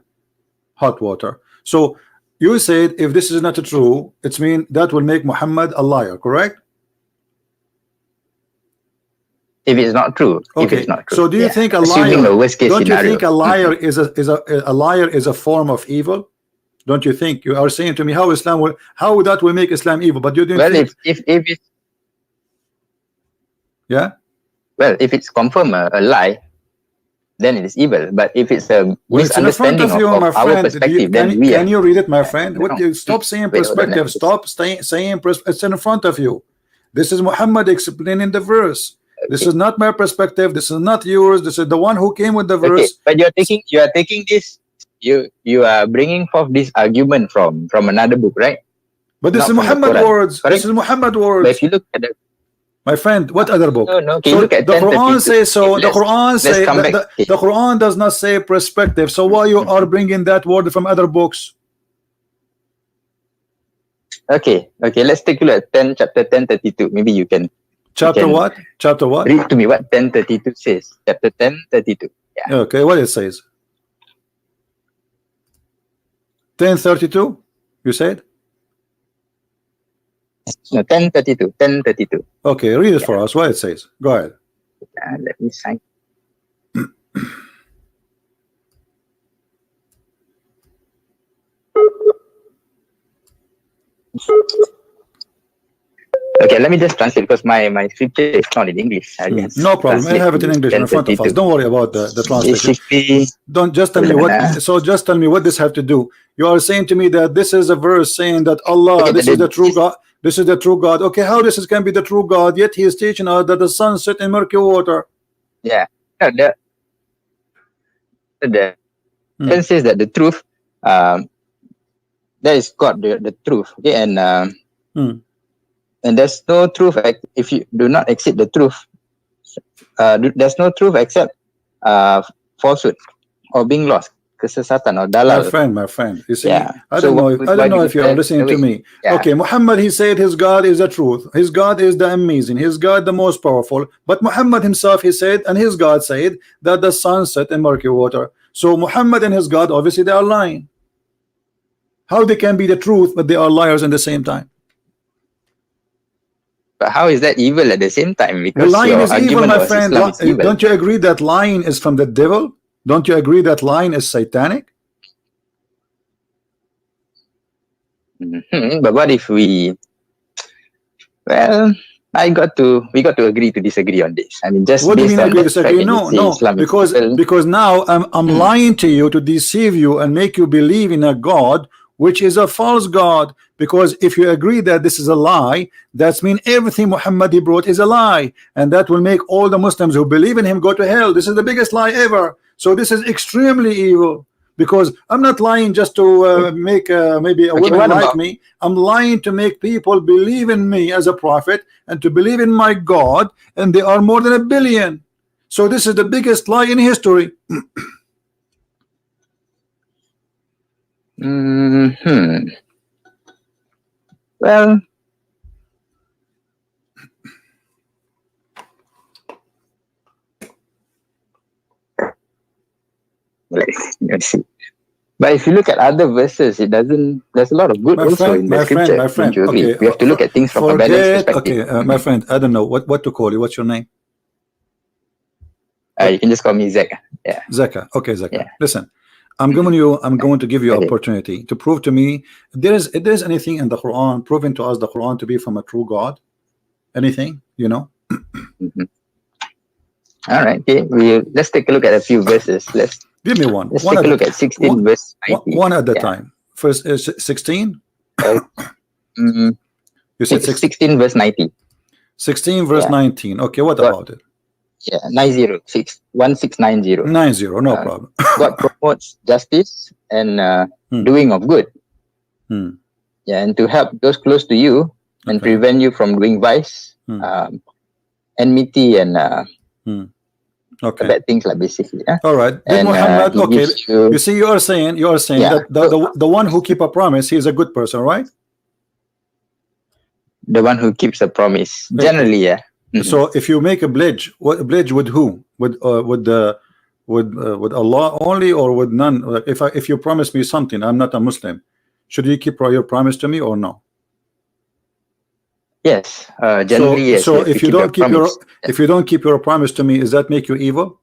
hot water. So you said if this is not true, it means that will make Muhammad a liar, correct? If it's not true. If Okay. it's not true. So do you think a Assuming liar? the worst case Don't you scenario. think a liar is a liar is a form of evil? Don't you think? You are saying to me how that will make Islam evil, but you don't Well, think, if it, yeah. Well, if it's confirmed a lie, then it is evil. But if it's a misunderstanding of our perspective, then we can you read it, my friend? No. What you stop saying Wait, perspective? Stop saying it's in front of you. This is Muhammad explaining the verse. Okay. This is not my perspective. This is not yours. This is the one who came with the verse. Okay, but you are taking this. You are bringing forth this argument from another book, right? But this is Muhammad words. Correct? This is Muhammad words. But if you look at the, my friend, what other book? No. So look at the Quran says so. The Quran says the Quran does not say perspective. So why you are bringing that word from other books? Okay. Let's take a look at chapter 10:32. Maybe you can. Chapter what? Chapter what? Read to me what 10:32 says. Chapter 10:32. Yeah. Okay, what it says? 10:32. You said? No, 10:32. 10:32. Okay, read it for us. What it says? Go ahead. Let me sign. Okay, let me just translate because my scripture is not in English. No problem. I have it in English in front of us. Don't worry about the translation. Don't just tell me what. So just tell me what this have to do. You are saying to me that this is a verse saying that Allah, this is the true God. This is the true God. Okay, how this can be the true God? Yet He is teaching us that the sun set in murky water. Yeah. The says that the truth, that is God, the truth. Okay, and there's no truth if you do not exceed the truth. There's no truth except falsehood or being lost. Kesesatan or dalal. My friend. You see, I don't know if you are listening to me. Yeah. Okay, Muhammad, he said his God is the truth. His God is the amazing. His God the most powerful. But Muhammad himself, he said, and his God said that the sun set in murky water. So Muhammad and his God, obviously they are lying. How they can be the truth, but they are liars at the same time? But how is that evil at the same time? Because lying is evil, my friend. Don't you agree that lying is from the devil? Don't you agree that lying is satanic? But what if we? Well, we got to agree to disagree on this. I mean, just what do you mean agree to disagree? No, because now I'm lying to you to deceive you and make you believe in a God which is a false God. Because if you agree that this is a lie, that means everything Muhammad he brought is a lie, and that will make all the Muslims who believe in him go to hell. This is the biggest lie ever. So this is extremely evil. Because I'm not lying just to make maybe a woman like me. I'm lying to make people believe in me as a prophet and to believe in my God, and they are more than 1 billion. So this is the biggest lie in history. Well, let's see. But if you look at other verses, it doesn't. There's a lot of good also in the scripture. My friend. Okay, we have to look at things from a balanced perspective. Okay, my friend. I don't know what to call you. What's your name? You can just call me Jaka. Yeah. Jaka. Okay, Jaka. Yeah. Listen. I'm going to give you opportunity to prove to me if there's anything in the Quran proving to us the Quran to be from a true God. Anything, you know? All right. Okay. Let's take a look at a few verses. Let's give me one. Let's take a look at 16 verse 19. One at a time. First is 16. You said 16 verse 19. 16 verse 19. Okay. What about it? Yeah, 1690. 90, no problem. God promotes justice and doing of good. Yeah, and to help those close to you and prevent you from doing vice, enmity, and bad things, like basically. All right. And Muhammad, you see, you are saying that the one who keep a promise, he is a good person, right? The one who keeps a promise, generally, yeah. So if you make a pledge, what a pledge with who? With Allah only, or with none? Like if you promise me something, I'm not a Muslim, should you keep your promise to me or no? Yes, generally yes. So if you don't keep your promise to me, does that make you evil?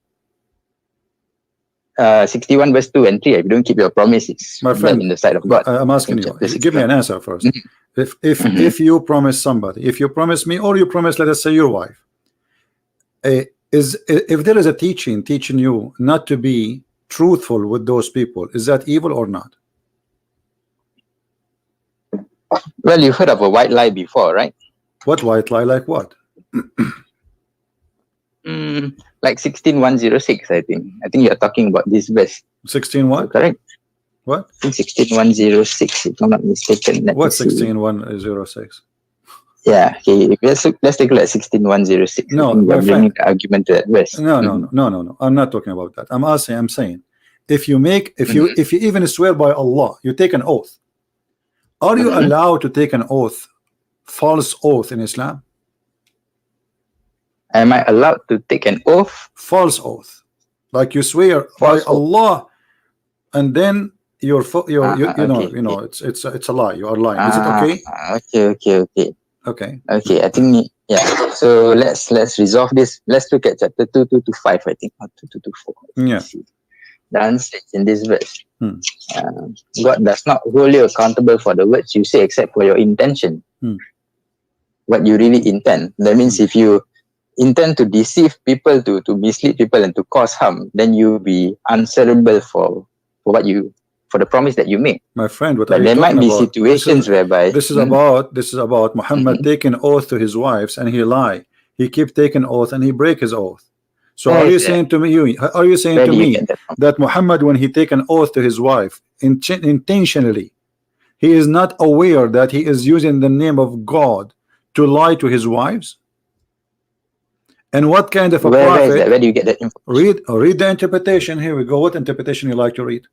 61 verse 2 and 3. If you don't keep your promise, it's my friend in the sight of God. I'm asking you. Give me an answer first. If you promise somebody, if you promise me, or you promise, let us say, your wife, is if there is a teaching you not to be truthful with those people, is that evil or not? Well, you've heard of a white lie before, right? What white lie? Like what? Like 16106, I think. I think you're talking about this verse. 16 what? Correct? What? I think 16106, if I'm not mistaken. What 16106? Yeah, okay. Let's take a look at 16106. No, you're bringing the argument to that verse. No. I'm not talking about that. I'm saying, if you even swear by Allah, you take an oath. Are you allowed to take an oath, false oath in Islam? Am I allowed to take an oath? False oath, like you swear by Allah, and then you know, it's a lie. You are lying. Is it okay? Okay. I think, yeah. So let's resolve this. Let's look at chapter 2:2-5, I think, or 2:2-4. Yeah. The answer is in this verse. God does not hold you accountable for the words you say except for your intention. What you really intend. That means if you intend to deceive people, to mislead people and to cause harm, then you'll be answerable for the promise that you make. My friend, but there might be situations whereby this is about Muhammad taking oath to his wives and he lie. He keep taking oath and he break his oath. So are you saying to me that Muhammad, when he take an oath to his wife intentionally, he is not aware that he is using the name of God to lie to his wives? And what kind of a prophet? Where do you get that information? Read the interpretation. Here we go. What interpretation you like to read?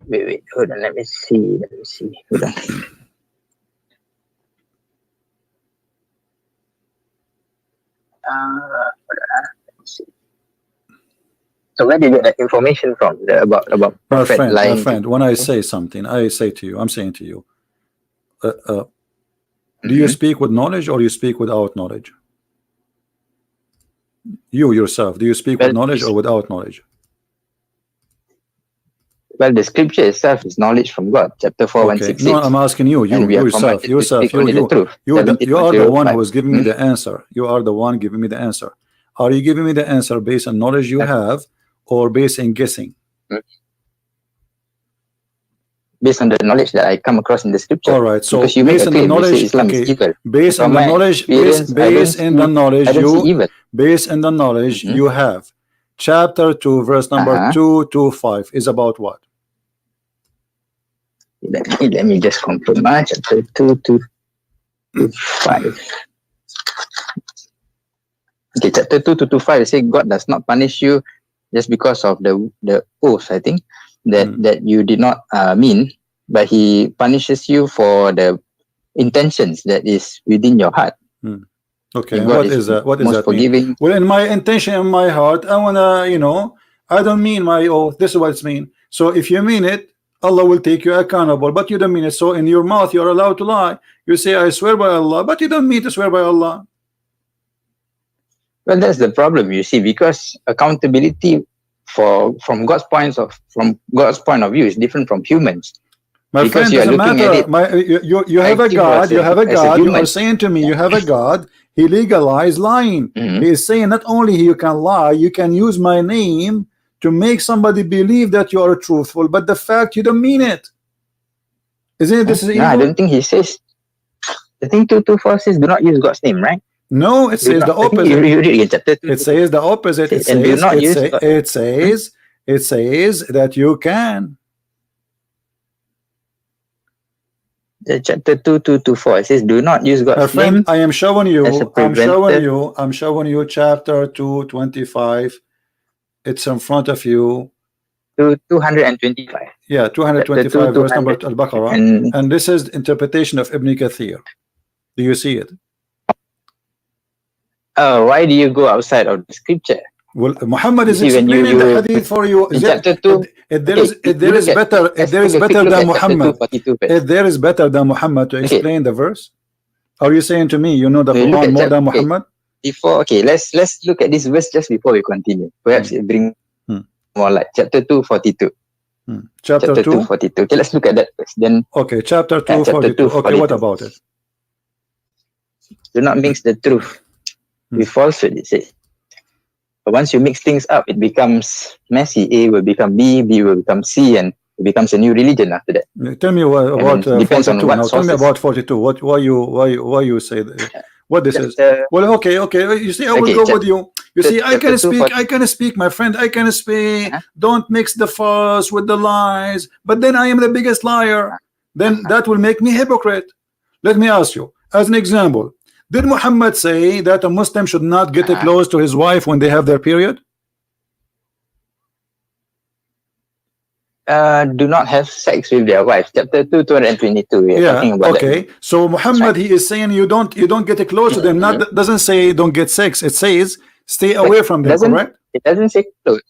Wait, hold on, let me see. Hold on. Let me see. So where do you get that information from? About my friend, when I say something, I'm saying to you, do you speak with knowledge or you speak without knowledge? You yourself, do you speak with knowledge or without knowledge? Well, the scripture itself is knowledge from God. Chapter 4:166. No, I'm asking you yourself. You are the one who is giving me the answer. You are the one giving me the answer. Are you giving me the answer based on knowledge you have, or based on guessing? Based on the knowledge that I come across in the scripture. All right. So based on the knowledge, based on the knowledge you have. Chapter 2, verse number 2-5 is about what? Let me just confirm. Chapter 2:5. Okay, chapter 2:5 says God does not punish you just because of the oath, I think, that you did not mean, but He punishes you for the intentions that is within your heart. Okay, what is that? What does that mean? Well, in my intention, in my heart, I wanna, I don't mean my oath. This is what it's mean. So if you mean it, Allah will take you accountable, but you don't mean it. So in your mouth, you are allowed to lie. You say, I swear by Allah, but you don't mean to swear by Allah. Well, that's the problem, you see, because accountability from God's point of view is different from humans. My because friend, doesn't matter. You have a God. You have a God. You are saying to me, you have a God. He legalized lying. He is saying not only you can lie, you can use my name to make somebody believe that you are truthful, but the fact you don't mean it. Isn't it? This is evil? No, I don't think he says. I think 2:4 says do not use God's name, right? No, it says the opposite. It says the opposite. It says that you can. Chapter 2:2-4 it says do not use God's name. I am showing you. I'm showing you chapter 2:25. It's in front of you. 225. Yeah, 225 verse number Al-Baqarah. And this is interpretation of Ibn Kathir. Do you see it? Why do you go outside of the scripture? Well, Muhammad is explaining the hadith for you. If there is better than Muhammad, if there is better than Muhammad to explain the verse, are you saying to me you know the Quran more than Muhammad? Let's look at this verse just before we continue. Perhaps it brings more light. Chapter 2:42. Chapter 2:42. Okay, let's look at that first. Then chapter 2:42. Okay, what about it? Do not mix the truth with falsehood, it says. But once you mix things up, it becomes messy. A will become B, B will become C, and it becomes a new religion after that. Tell me about depends 42. on what Now tell me sources. about 42. Why you say that? What this is? Well, okay. You see, I will go with you. You see, I can speak, my friend. I can speak. Don't mix the false with the lies. But then I am the biggest liar. Then that will make me hypocrite. Let me ask you, as an example, did Muhammad say that a Muslim should not get close to his wife when they have their period? Do not have sex with their wife. Chapter 2, 222. We are talking about that. So Muhammad, he is saying you don't get close to them. Not doesn't say don't get sex. It says stay away from them. Correct? It doesn't say close.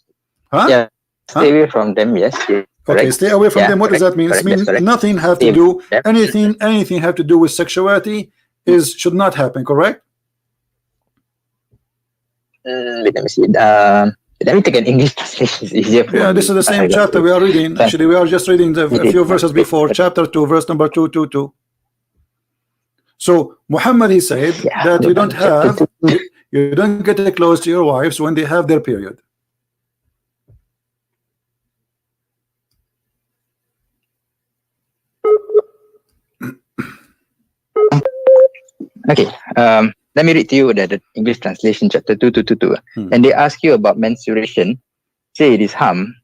Huh? Yeah. Stay away from them. Yes. Okay. Stay away from them. What does that mean? It means nothing have to do anything have to do with sexuality should not happen. Correct? Let me see. Let me take an English translation. It's easier for me. This is the same chapter we are reading. Actually, we are just reading a few verses before, chapter 2, verse number 222. So Muhammad, he said that you don't get close to your wives when they have their period. Okay. Let me read to you the English translation, chapter 222. And they ask you about menstruation. Say it is harm.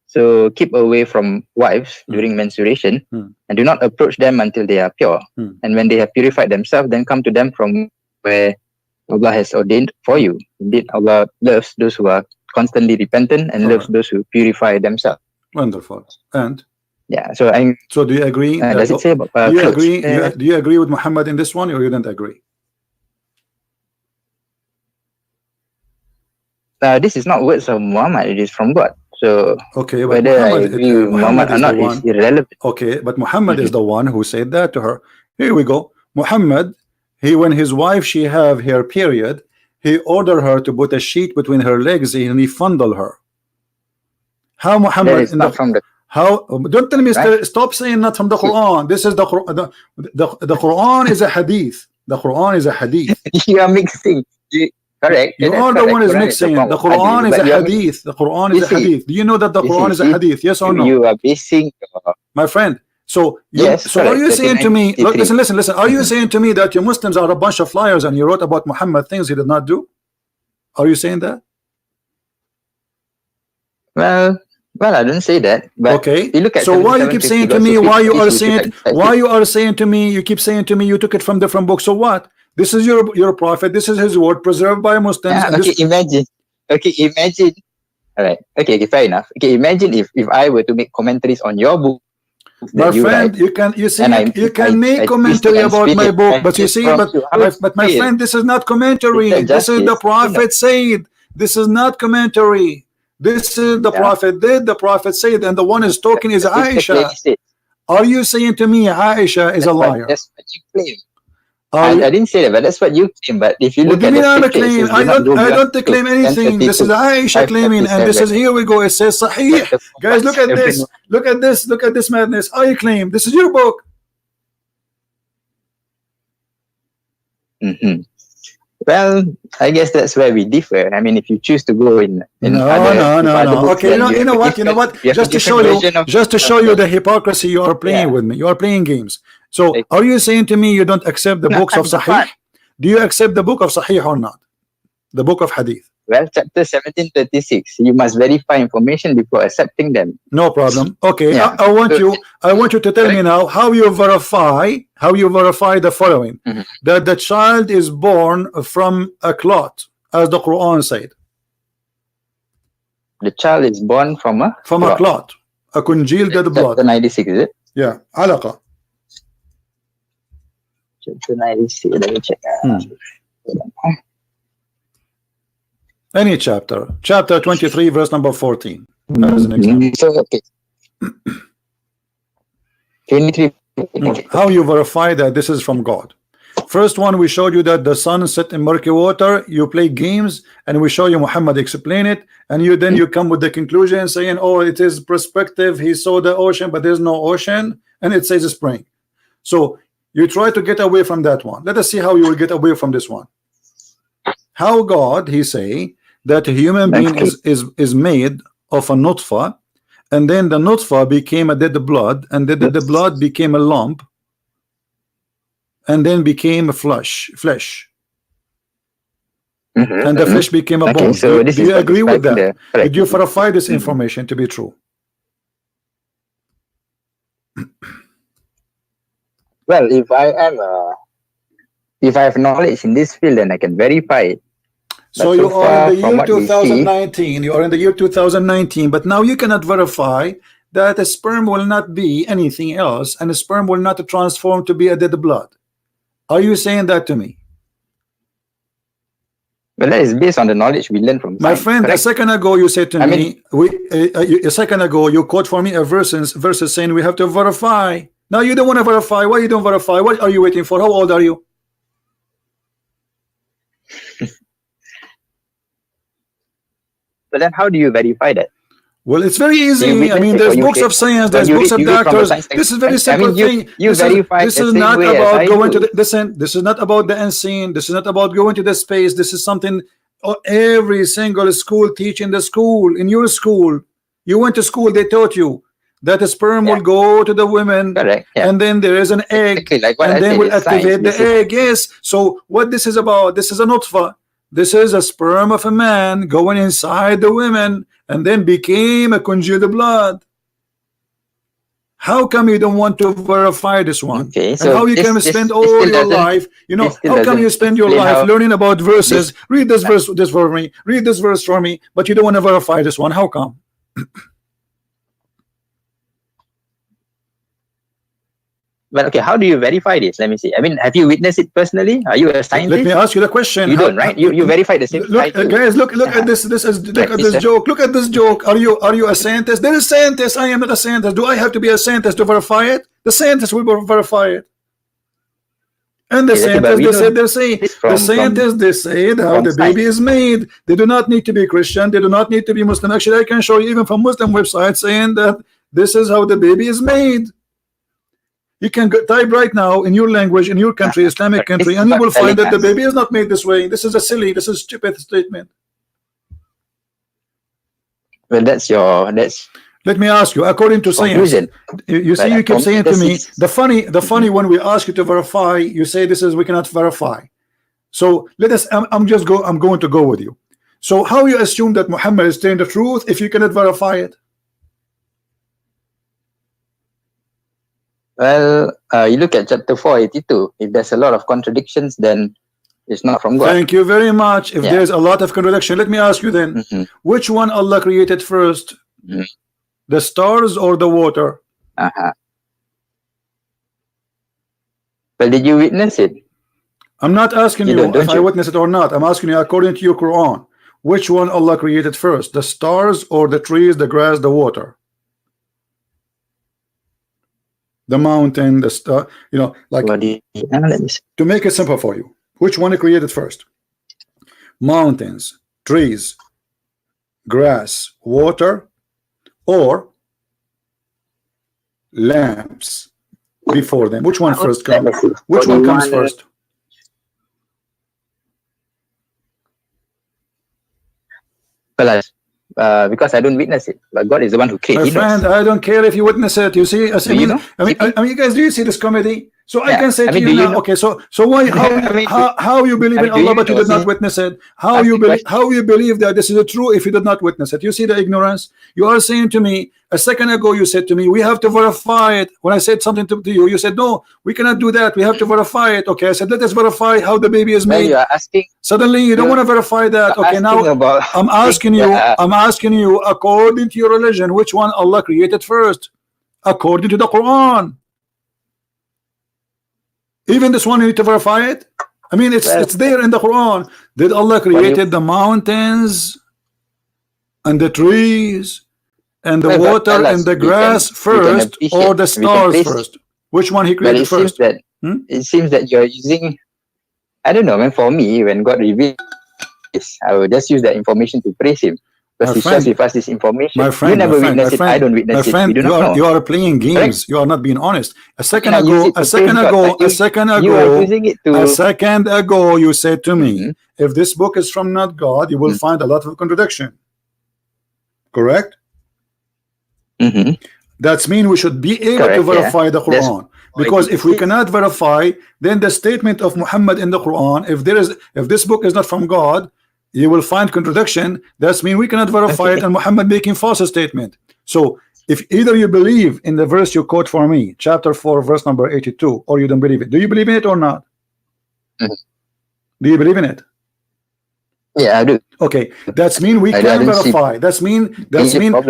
So keep away from wives during menstruation, and do not approach them until they are pure. And when they have purified themselves, then come to them from where Allah has ordained for you. Indeed, Allah loves those who are constantly repentant and loves those who purify themselves. Wonderful. And so do you agree? Does it say about do you agree with Muhammad in this one, or you don't agree? This is not words of Muhammad, it is from God. So but whether I agree with Muhammad or not is irrelevant. Okay, but Muhammad is the one who said that to her. Here we go. Muhammad, when his wife she have her period, he ordered her to put a sheet between her legs and he fondled her. How Muhammad don't tell me stop saying not from the Quran. This is the Quran. The Quran is a hadith. The Quran is a hadith. You are mixing. Correct. You are the one is mixing. The Quran is a hadith. The Quran is a hadith. Do you know that the Quran is a hadith? Yes or no? You are basing, my friend. So are you saying to me? Look, listen. Are you saying to me that you Muslims are a bunch of liars and you wrote about Muhammad things he did not do? Are you saying that? Well, I don't say that. But you look at so why you keep saying to me? Why you are saying to me? You keep saying to me you took it from different books. So what? This is your prophet. This is his word preserved by Muslims. Imagine. All right. Okay, fair enough. Okay, imagine if I were to make commentaries on your book. My friend, you can make commentary about my book, but you see, but my friend, this is not commentary. This is the prophet said. This is not commentary. This is the prophet did. The prophet said, and the one is talking is Aisha. Are you saying to me Aisha is a liar? That's what you claim. I didn't say that, but that's what you claim. But if you look at the claim, I don't claim anything. This is Aisha claiming, and this is here we go. It says Sahih. Guys, look at this. Look at this. Look at this madness. I claim this is your book. Well, I guess that's where we differ. I mean, if you choose to go in no. Okay, you know what? Just to show you the hypocrisy you are playing with me. You are playing games. So, are you saying to me you don't accept the books of Sahih? Do you accept the book of Sahih or not? The book of Hadith. Well, chapter 1736. You must verify information before accepting them. No problem. Okay, I want you to tell me now how you verify the following: that the child is born from a clot, as the Quran said. The child is born from a clot, a congealed dead blood. Chapter 96, is it? Yeah, alaqa. Chapter 96. Let me check. Any chapter 23 verse number 14 as an example. So, okay. 23. How you verify that this is from God? First one, we showed you that the sun set in murky water. You play games, and we show you Muhammad explain it, and you come with the conclusion saying, oh, it is perspective. He saw the ocean, but there's no ocean, and it says spring. So you try to get away from that one. Let us see how you will get away from this one. how God he say that a human being is made of a nutfa, and then the nutfa became a dead blood, and then the blood became a lump, and then became a flesh, and the flesh became a bone. So do you agree with that? Did you verify this information to be true? Well, if I have knowledge in this field, then I can verify it. So you are in the year 2019. You are in the year 2019, but now you cannot verify that a sperm will not be anything else, and a sperm will not transform to be a dead blood. Are you saying that to me? Well, that is based on the knowledge we learn from my science, friend. correct? A second ago you said to me, a second ago you quote for me a verses saying we have to verify. Now you don't want to verify. Why you don't verify? What are you waiting for? How old are you? But then how do you verify that? Well, it's very easy. I mean, there's books of science, there's books of doctors. This is very simple thing. This is not about going to the listen. This is not about the unseen. This is not about going to the space. This is something every single school teach in the school. In your school, you went to school. They taught you that a sperm will go to the women, and then there is an egg, and then will activate the egg. Yes. So what this is about? This is a nutfa. This is a sperm of a man going inside the women, and then became a congealed blood. How come you don't want to verify this one? Okay, so and how you can spend all your life, you know, how come you spend your life learning about verses? Read this verse for me, read this verse for me, but you don't want to verify this one. How come? Well, okay, how do you verify this? Let me see. I mean, have you witnessed it personally? Are you a scientist? Let me ask you the question. You don't, right? You verify the same. Look, guys, look at this. Look at this joke. Look at this joke. Are you a scientist? There is scientist. I am not a scientist. Do I have to be a scientist to verify it? The scientist will verify it. And the scientists, they say how the baby is made. They do not need to be Christian. They do not need to be Muslim. Actually, I can show you even from Muslim websites saying that this is how the baby is made. You can type right now in your language, in your country, Islamic country, and you will find that the baby is not made this way. This is a silly, this is a stupid statement. Well, that's. Let me ask you, according to science, you see, you keep saying to me, the funny when we ask you to verify, you say this is we cannot verify. So let us. I'm going to go with you. So how you assume that Muhammad is telling the truth if you cannot verify it? Well, you look at chapter 482. If there's a lot of contradictions, then it's not from God. Thank you very much. If there's a lot of contradiction, let me ask you then, which one Allah created first? The stars or the water? Well, did you witness it? I'm not asking you if I witnessed it or not. I'm asking you according to your Quran. Which one Allah created first? The stars or the trees, the grass, the water? The mountain, the star, you know, like to make it simple for you, which one he created first? Mountains, trees, grass, water, or lamps before them? Which one first comes? Which one comes first? Well, because I don't witness it, but God is the one who created. My friend, I don't care if you witness it. You see, I mean, you guys, do you see this comedy? So I can say to you now, okay, so why, how you believe in Allah but you did not witness it? How you believe that this is true if you did not witness it? You see the ignorance? You are saying to me, a second ago you said to me, we have to verify it. When I said something to you, you said, no, we cannot do that. We have to verify it. Okay, I said, let us verify how the baby is made. You are asking. Suddenly you don't want to verify that. Okay, now I'm asking you, according to your religion, which one Allah created first? According to the Quran. Even this one, you need to verify it. I mean, it's there in the Quran. Did Allah created the mountains and the trees and the water and the grass first, or the stars first? Which one he created first? It seems that you're using, I don't know, man. For me, when God reveals this, I will just use that information to praise Him. Because he shares with us this information. My friend, you never my witness it. I don't witness it. We do not know. You are playing games. Correct? You are not being honest. A second I ago, you are using it to. a second ago, you said to me, if this book is from not God, you will find a lot of contradiction. Correct? That means we should be able to verify the Quran. Because if we cannot verify, then the statement of Muhammad in the Quran, if this book is not from God, you will find contradiction. That means we cannot verify it, and Muhammad making false statement. So if either you believe in the verse you quote for me, chapter 4, verse number 82, or you don't believe it. Do you believe in it or not? Do you believe in it? Yeah, I do. Okay, that means we can verify. That means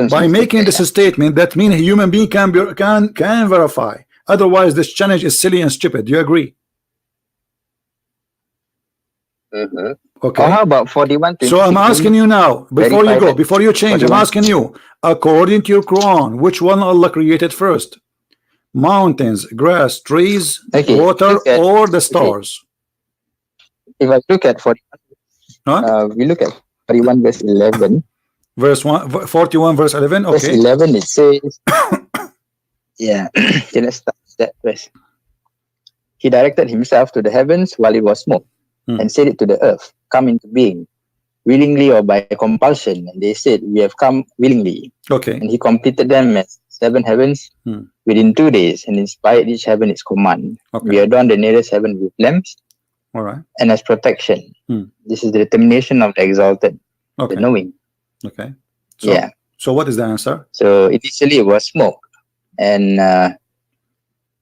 by making this statement, that means a human being can verify. Otherwise, this challenge is silly and stupid. Do you agree? Okay. Or how about 41? So I'm asking you now, before you go, before you change, 41. I'm asking you, according to your Quran, which one Allah created first? Mountains, grass, trees, water, or the stars? If I look at 41, we look at 41 verse 11. Verse 41 verse 11. Okay. Verse 11 it says, yeah, let's start that verse. He directed himself to the heavens while it was smoke, and said it to the earth, come into being, willingly or by compulsion. And they said, we have come willingly. Okay. And he completed them as 7 heavens within 2 days, and inspired each heaven its command. We adorned the nearest heaven with lamps, and as protection. This is the determination of the exalted, the knowing. Okay. So, so what is the answer? So initially it was smoke, and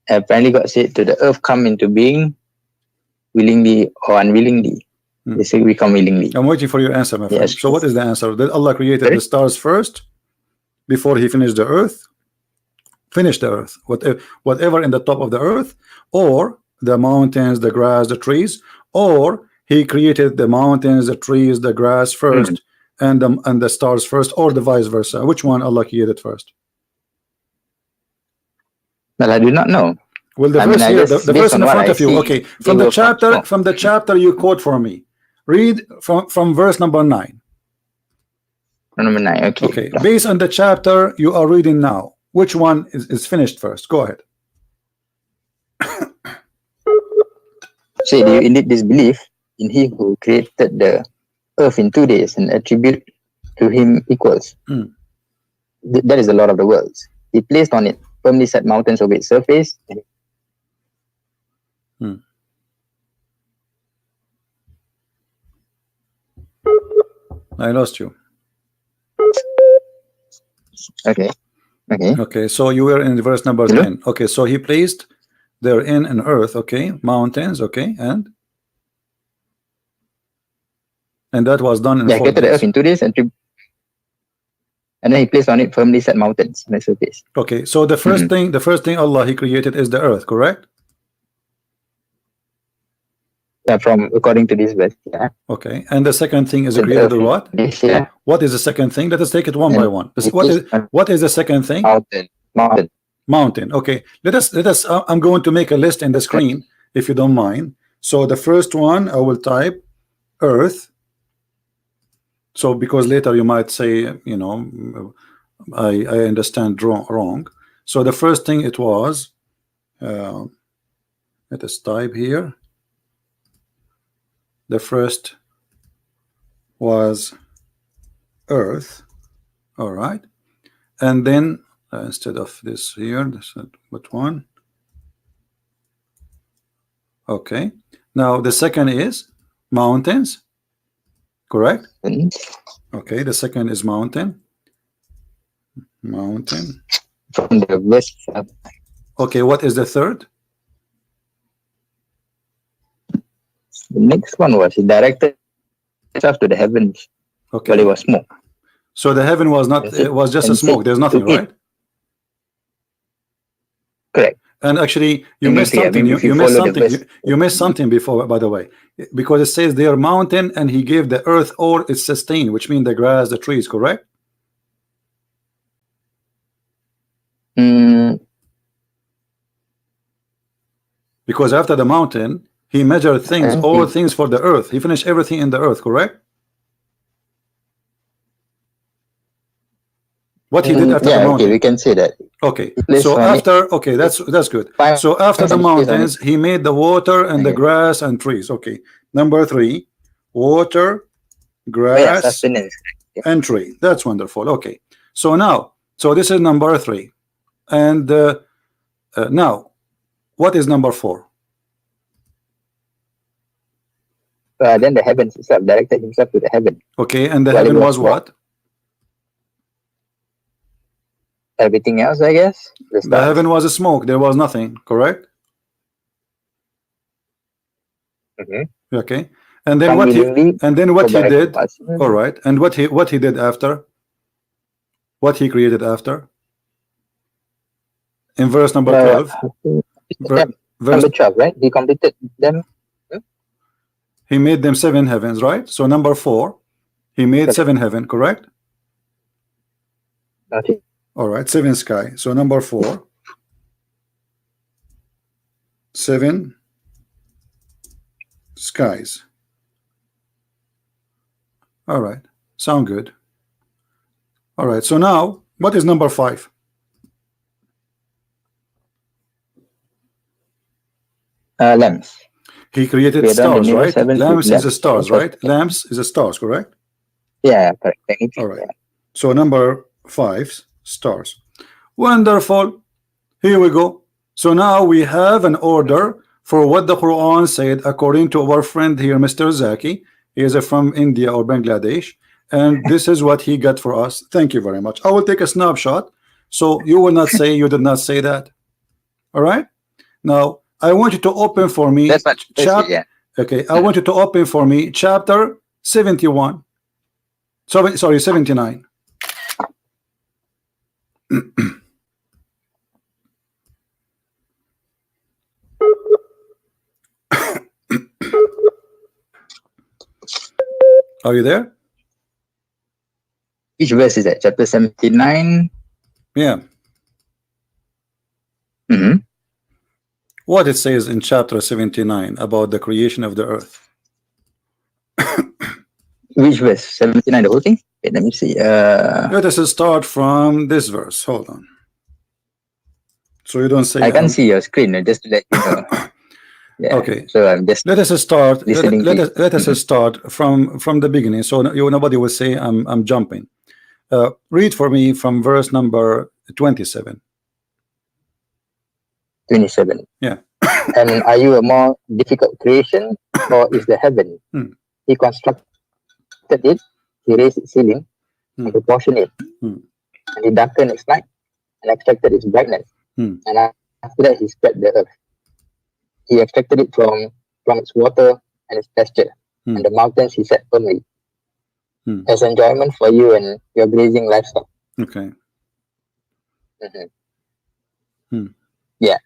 apparently God said to the earth, come into being, willingly or unwillingly. They say we come willingly. I'm waiting for your answer, my friend. Yes. So what is the answer? Did Allah created the stars first before he finished the earth? Finished the earth, whatever in the top of the earth, or the mountains, the grass, the trees, or he created the mountains, the trees, the grass first, and the stars first, or the vice versa? Which one Allah created first? Well, I do not know. Well, the verse here, the verse in front of you. Okay, from the chapter you quote for me. Read from verse number 9. Number 9. Okay. Okay. Based on the chapter you are reading now, which one is finished first? Go ahead. Say, do you indeed disbelieve in He who created the earth in 2 days and attribute to Him equals? That is the Lord of the worlds. He placed on it firmly set mountains over its surface. I lost you. Okay. Okay, so you were in verse number 10. Okay, so he placed therein an earth, mountains, and that was done in 4 days. Created the earth in 2 days, and then he placed on it firmly set mountains on the surface. Okay, so the first thing Allah he created is the earth, correct? Yeah, from according to this verse. Yeah. Okay, and the second thing is created the what? Yeah. What is the second thing? Let us take it one by one. What is the second thing? Mountain. Okay, let us. I'm going to make a list in the screen if you don't mind. So the first one I will type earth. So because later you might say, I understand wrong. So the first thing it was. Let us type here. The first was earth, all right, and then instead of this here, what one? Okay, now the second is mountains, correct? Okay, the second is mountain from the west. Okay, what is the third? The next one was he directed himself to the heavens. Okay. But it was smoke. So the heaven was not, it was just a smoke. There's nothing, right? Correct. And actually, you missed something. You missed something before, by the way, because it says they are mountain, and he gave the earth or its sustain, which means the grass, the trees, correct? Because after the mountain, he measured things, all things for the earth. He finished everything in the earth, correct? What he did after the Yeah, okay, mountain. we can say that. Okay, Place so on it. after, okay, that's good. Fine. So after the Place on it. mountains, he made the water and the Okay. grass and trees. Okay, number 3, water, Oh, yeah, grass, sustenance. and tree. That's wonderful. Okay, so now, so this is number 3, and now, what is number 4? Then the heavens itself directed himself to the heaven. Okay, and the While it heaven was was what? Everything else, I guess. The The stars. heaven was a smoke. There was nothing. Correct. Mhm. Okay, and then what he Unwillingly did. compulsion. All right, and what he did after? What he created after? In verse number 12. Verse, Number 12, right? He completed them. he made them 7 heavens, right? So number 4, he made 7 heaven, correct? Okay. All right, 7 sky. So number 4, 7 skies. All right, sound good. All right, so now what is number 5? Lamps. He created We are done the stars, nearest right? heavens Lamps with is a lamps. stars, Okay. right? Lamps is a stars, correct? Yeah, correct. Technically, All right. So number 5, stars. Wonderful. Here we go. So now we have an order for what the Quran said according to our friend here, Mr. Zaki. He is from India or Bangladesh, and this is what he got for us. Thank you very much. I will take a snapshot so you will not say you did not say that. All right. Now I want you to open for me. That's much. Yeah. Okay, I want you to open for me chapter 71. Sorry, 79. Are you there? Which verse is that? Chapter 79. Yeah. Mm-hmm. What it says in chapter 79 about the creation of the earth. Which verse? 79, the whole thing? Okay, let me see. Let us start from this verse. Hold on. So you don't say I can't see your screen, just to let you know. Yeah. Okay. So I'm just Let us start. listening to you. Let us start from the beginning. So nobody will say I'm jumping. Read for me from verse number 27. 27. Yeah. And are you a more difficult creation, or is the heaven? He constructed it, he raised its ceiling, and proportioned it, and he darkened its light, and extracted its brightness. And after that, he spread the earth. He extracted it from its water and its pasture, and the mountains he set firmly, as enjoyment for you and your grazing livestock. Okay. Yeah.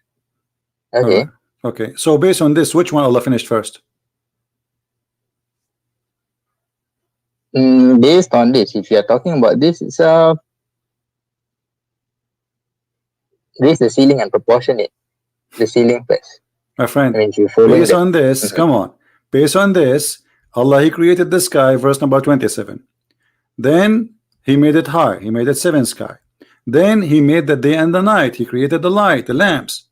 Okay. Right. Okay. So based on this, which one Allah finished first? Based on this, if you are talking about this, it's raise the ceiling and proportion it. The ceiling first. My friend, I mean, if you follow based on this, come on. Based on this, Allah, He created the sky, verse number 27. Then He made it high. He made it 7 sky. Then He made the day and the night. He created the light, the lamps.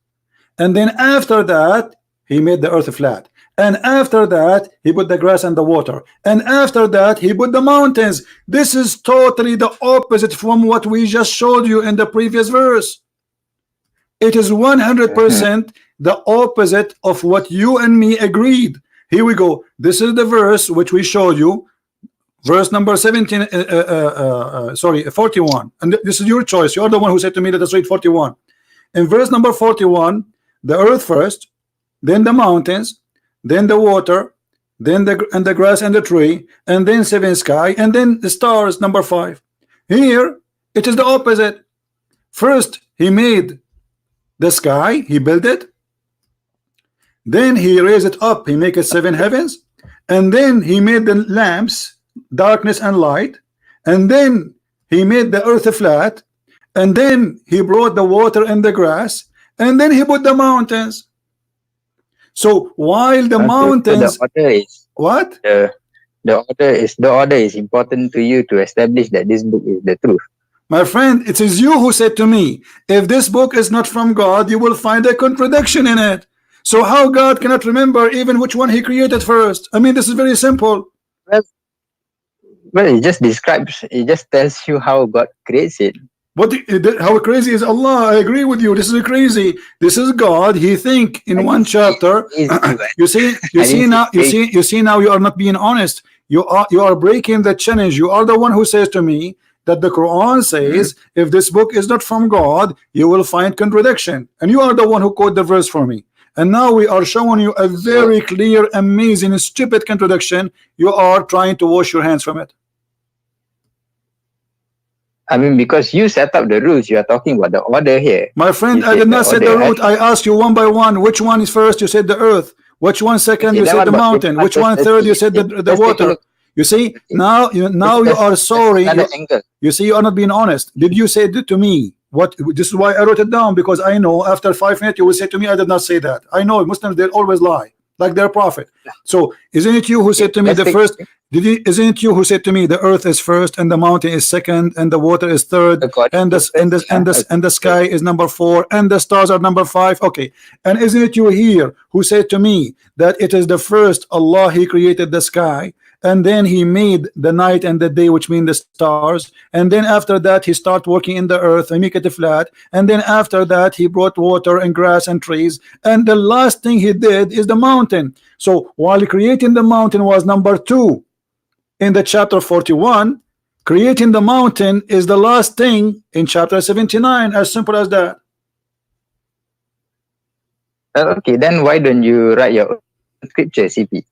And then after that, He made the earth flat. And after that, He put the grass and the water. And after that, He put the mountains. This is totally the opposite from what we just showed you in the previous verse. It is 100% the opposite of what you and me agreed. Here we go. This is the verse which we showed you. Verse number 17, 41. And this is your choice. You're the one who said to me, let us read 41. In verse number 41, the earth first, then the mountains, then the water, then the grass and the tree, and then 7 sky, and then the stars, number 5. Here, it is the opposite. First, He made the sky, He built it. Then He raised it up, He made it 7 heavens. And then He made the lamps, darkness and light. And then He made the earth flat. And then He brought the water and the grass. And then He put the mountains. So while the mountains, so the order is what? The order is important to you to establish that this book is the truth. My friend, it is you who said to me, if this book is not from God, you will find a contradiction in it. So how God cannot remember even which one he created first? I mean, this is very simple. Well, it just describes, it just tells you how God creates it. How crazy is Allah? I agree with you. This is crazy. This is God. He think in one chapter. You see now you are not being honest. You are breaking the challenge. You are the one who says to me that the Quran says if this book is not from God, you will find contradiction. And you are the one who quote the verse for me. And now we are showing you a very clear, amazing, stupid contradiction. You are trying to wash your hands from it. I mean, because you set up the rules, you are talking about the order here. My friend, I did not set the root. I asked you one by one. Which one is first? You said the earth. Which one second? You said the mountain. Which one third? You said the water. You see, now you are sorry. You see, you are not being honest. Did you say it to me? What? This is why I wrote it down, because I know after 5 minutes you will say to me, I did not say that. I know Muslims, they always lie, like their prophet. So isn't it you who said to me the first? Isn't it you who said to me the earth is first and the mountain is second and the water is third and the sky is number 4 and the stars are number 5? Okay, and isn't it you here who said to me that it is the first Allah, he created the sky, and then he made the night and the day, which mean the stars, and then after that he start working in the earth and make it flat, and then after that he brought water and grass and trees, and the last thing he did is the mountain. So while creating the mountain was number 2 in the chapter 41, creating the mountain is the last thing in chapter 79. As simple as that. Okay, then why don't you write your own scripture, CP?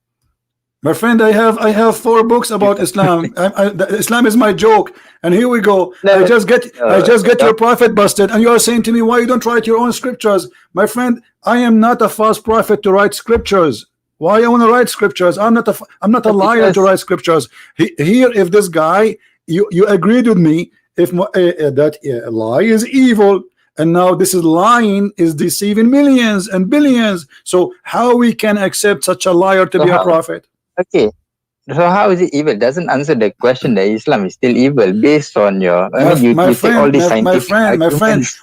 My friend, I have 4 books about Islam. Islam is my joke, and here we go. I just get your prophet busted, and you are saying to me, why you don't write your own scriptures? My friend, I am not a false prophet to write scriptures. Why I want to write scriptures? I'm not a liar to write scriptures. Here, if this guy, you agreed with me, if that lie is evil, and now this is lying is deceiving millions and billions. So how we can accept such a liar to be a prophet? Okay, so how is it evil? Doesn't answer the question that Islam is still evil based on your my friend,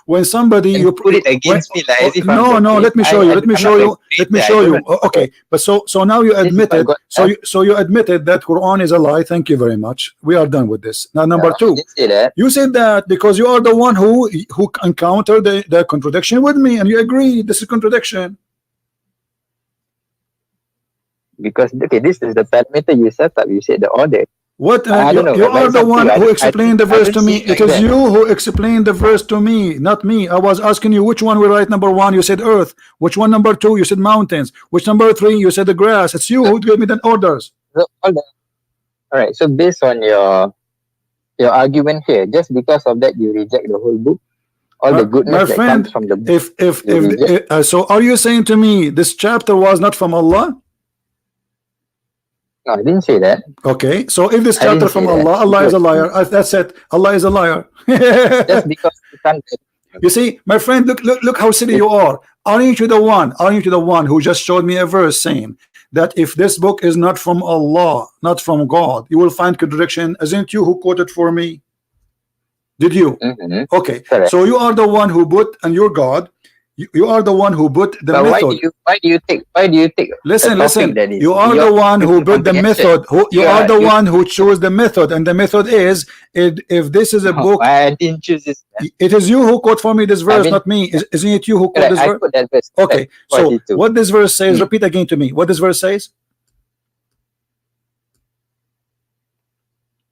when somebody you put it against me like as if let me show you. Okay, but so now you admitted, so you admitted that Quran is a lie. Thank you very much. We are done with this. Now number 2, you said that because you are the one who encountered the contradiction with me, and you agree this is contradiction. Because okay, this is the parameter you set up. You said the order. What? You are the one who explained the verse to me. It is you who explained the verse to me, not me. I was asking you which one we write number 1. You said earth. Which one number 2? You said mountains. Which number 3? You said the grass. It's you who gave me the orders. All right. So based on your argument here, just because of that, you reject the whole book. All the goodness that comes from the book. So are you saying to me this chapter was not from Allah? No, I didn't say that. Okay, so if this chapter from Allah, Allah is a liar. That's it. Allah is a liar. Just because you can't. You see, my friend, look how silly you are. Aren't you the one who just showed me a verse saying that if this book is not from Allah, not from God, you will find contradiction? Isn't you who quoted for me? Did you? Okay, correct. So you are the one who put, and you're God. You are the one who put the method. Why do you take? Listen. You are the one who put the method. You are the one who chose the method, and the method is if this is a book. I didn't choose this. It is you who quote for me this verse, not me. Isn't it you who quote this verse? That verse? Okay. So what this verse says? Repeat again to me. What this verse says?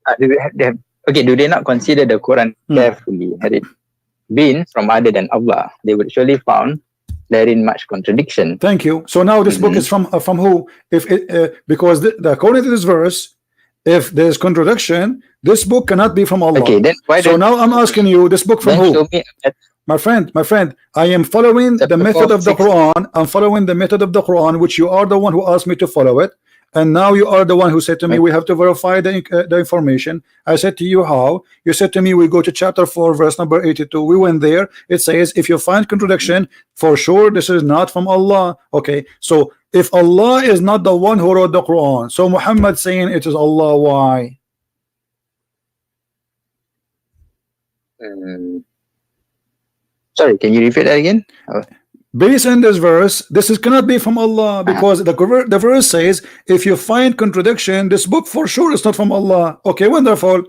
Okay. Do they not consider the Quran carefully? Had it been from other than Allah, they would surely found therein much contradiction. Thank you. So now this book is from who? If it, because according to this verse, if there is contradiction, this book cannot be from Allah. Okay, then so now I'm asking you, this book from who? My friend, I am following the method of the Quran. I'm following the method of the Quran, which you are the one who asked me to follow it. And now you are the one who said to me, we have to verify the information. I said to you, how? You said to me, we go to chapter 4, verse number 82. We went there. It says, if you find contradiction, for sure this is not from Allah. Okay, so if Allah is not the one who wrote the Quran, so Muhammad saying it is Allah, why? Sorry, can you repeat that again? Based on this verse, cannot be from Allah, because the verse says, if you find contradiction, this book for sure is not from Allah. Okay, wonderful.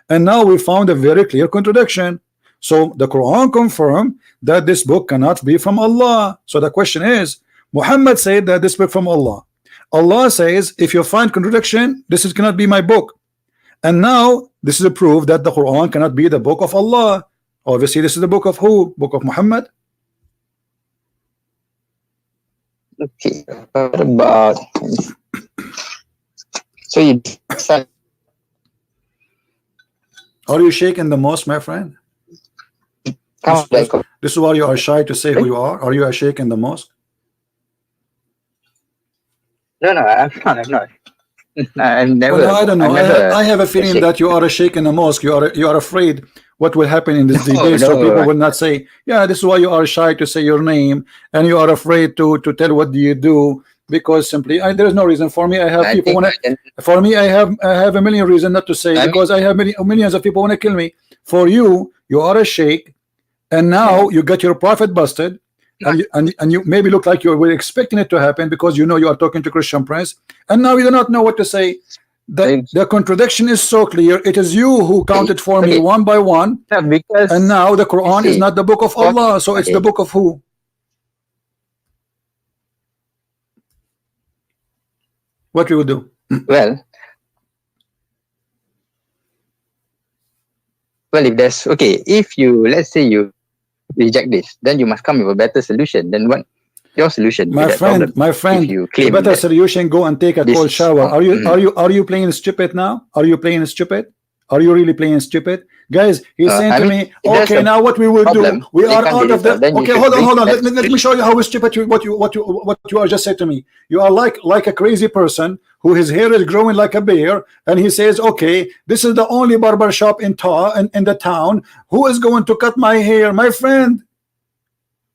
And now we found a very clear contradiction. So the Quran confirmed that this book cannot be from Allah. So the question is, Muhammad said that this book from Allah. Allah says, if you find contradiction, cannot be my book. And now this is a proof that the Quran cannot be the book of Allah. Obviously, this is the book of who? Book of Muhammad. Okay. What about? So you. Are you shaking the most, my friend? This is why you are shy to say who you are. Are you a sheikh in the mosque? No, I'm not. I'm not. I'm never. Well, I don't know. I have a feeling that you are a sheikh in the mosque. You are afraid what will happen in this debate, so people will not say, yeah, this is why you are shy to say your name, and you are afraid to tell what do you do, because simply there is no reason. For me, I have people want to. For me, I have a million reasons not to say, because I have millions of people want to kill me. For you, you are a sheikh, and now you got your prophet busted, and you maybe look like you were expecting it to happen, because you know you are talking to Christian Prince, and now you do not know what to say. The contradiction is so clear. It is you who counted for me one by one, and now the Quran is not the book of Allah, so it's the book of who? What we will do? Well, if there's if you, let's say you reject this, then you must come with a better solution. Then what? Your solution, my friend, the better solution, go and take a cold shower. Are you playing stupid now? Are you playing stupid? Are you really playing stupid? Guys, he's saying to me, okay, now what we will do, we are out of the, okay, hold on, let me show you how stupid what you are just said to me. You are like a crazy person who his hair is growing like a bear, and he says, okay, this is the only barber shop in the town. Who is going to cut my hair? My friend,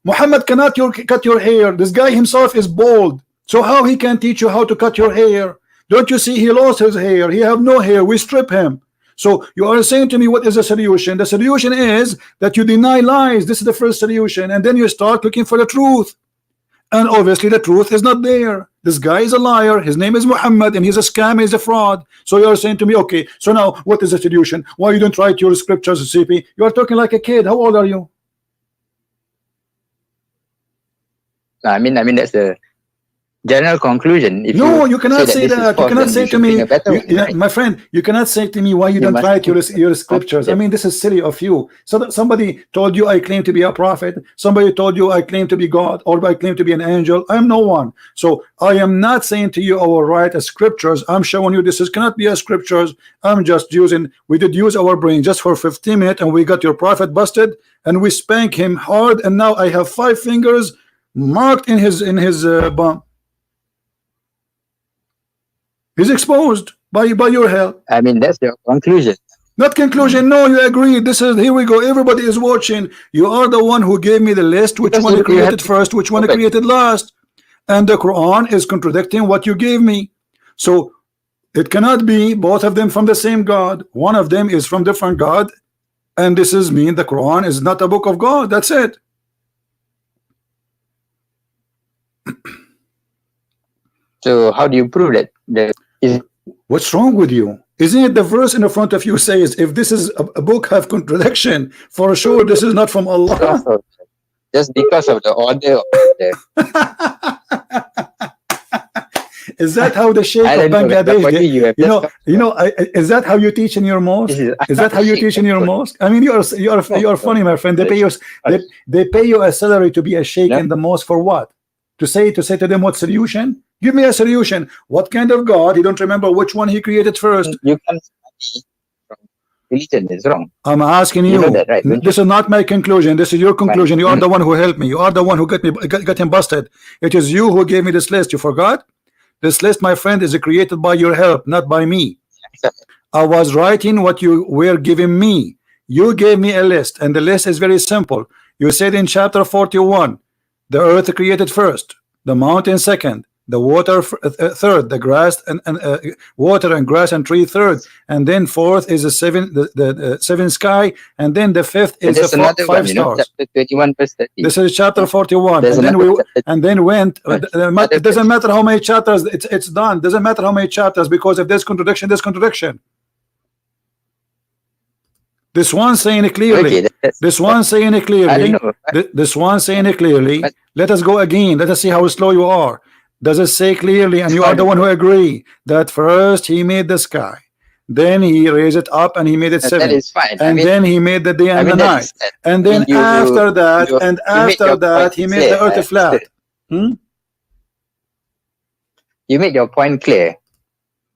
Muhammad cannot cut your hair. This guy himself is bald, so how he can teach you how to cut your hair? Don't you see he lost his hair? He have no hair. We strip him. So you are saying to me, what is the solution? The solution is that you deny lies. This is the first solution, and then you start looking for the truth, and obviously the truth is not there. This guy is a liar. His name is Muhammad, and he's a scam. He's a fraud. So you are saying to me, okay, so now what is the solution? Why you don't write your scriptures, CP? You are talking like a kid. How old are you? I mean that's the general conclusion. You cannot say that. You cannot say to me, my friend, you cannot say to me why you don't write your scriptures. I mean, this is silly of you. So that somebody told you I claim to be a prophet, somebody told you I claim to be God, or I claim to be an angel. I am no one. So I am not saying to you I will write a scriptures. I'm showing you this cannot be a scriptures. I'm just we did use our brain just for 15 minutes, and we got your prophet busted, and we spank him hard, and now I have 5 fingers marked in his bum. He's exposed by your help. I mean, that's your conclusion. Not conclusion. No, you agree. This is, here we go. Everybody is watching. You are the one who gave me the list. Which one you created first? Which one you created last? And the Quran is contradicting what you gave me. So it cannot be both of them from the same God. One of them is from different God, and this is mean the Quran is not a book of God. That's it. So how do you prove that? What's wrong with you? Isn't it the verse in the front of you says, if this is a book have contradiction, for sure this is not from Allah? Just because of the order. Is that how the Sheikh of Bangladesh? Is that how you teach in your mosque? Is that how you teach in your mosque? I mean, you are funny, my friend. They pay you a salary to be a Sheikh in the mosque for what? To say to them what solution? Give me a solution. What kind of God? You don't remember which one he created first. You can study from religion is wrong. I'm asking you. That, right? This is not my conclusion. This is your conclusion. You are the one who helped me. You are the one who got him busted. It is you who gave me this list. You forgot? This list, my friend, is created by your help, not by me. I was writing what you were giving me. You gave me a list, and the list is very simple. You said in chapter 41, the earth created first, the mountain second, the water third, the grass and water and grass and tree third, and then fourth is the seven sky, and then the fifth is the five stars. Chapter 21 verse 30. This is chapter 41. There's And then went. It doesn't matter how many chapters. It's done. Doesn't matter how many chapters, because if there's contradiction, there's contradiction. This one saying it clearly. Okay, this one saying it clearly. I don't know. This one saying it clearly. But, let us go again. Let us see how slow you are. Does it say clearly, and you are the one who agree that first he made the sky, then he raised it up and he made it seven, that is fine. and then he made the day and the night, and then after that he made the earth flat. You made your point clear.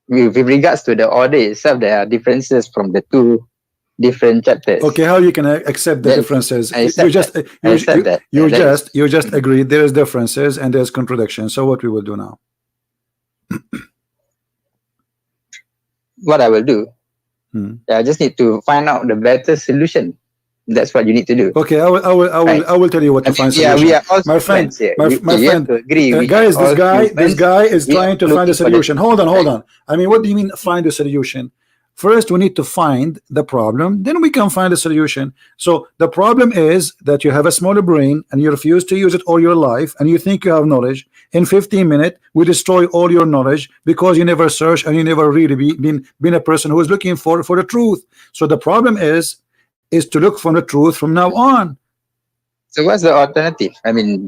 With regards to the order itself, there are differences from the two different chapters. Okay, how you can accept the differences? You just agreed there is differences and there's contradiction. So what we will do now? What I will do, I just need to find out the better solution. That's what you need to do. Okay, I will tell you what to find solution. We are also my friend, my friend. Guys, this guy is trying to find a solution. Hold on. I mean, what do you mean find a solution? First, we need to find the problem, then we can find a solution. So the problem is that you have a smaller brain and you refuse to use it all your life, and you think you have knowledge. In 15 minutes, we destroy all your knowledge because you never search and you never really been a person who is looking for the truth. So the problem is to look for the truth from now on. So what's the alternative? I mean,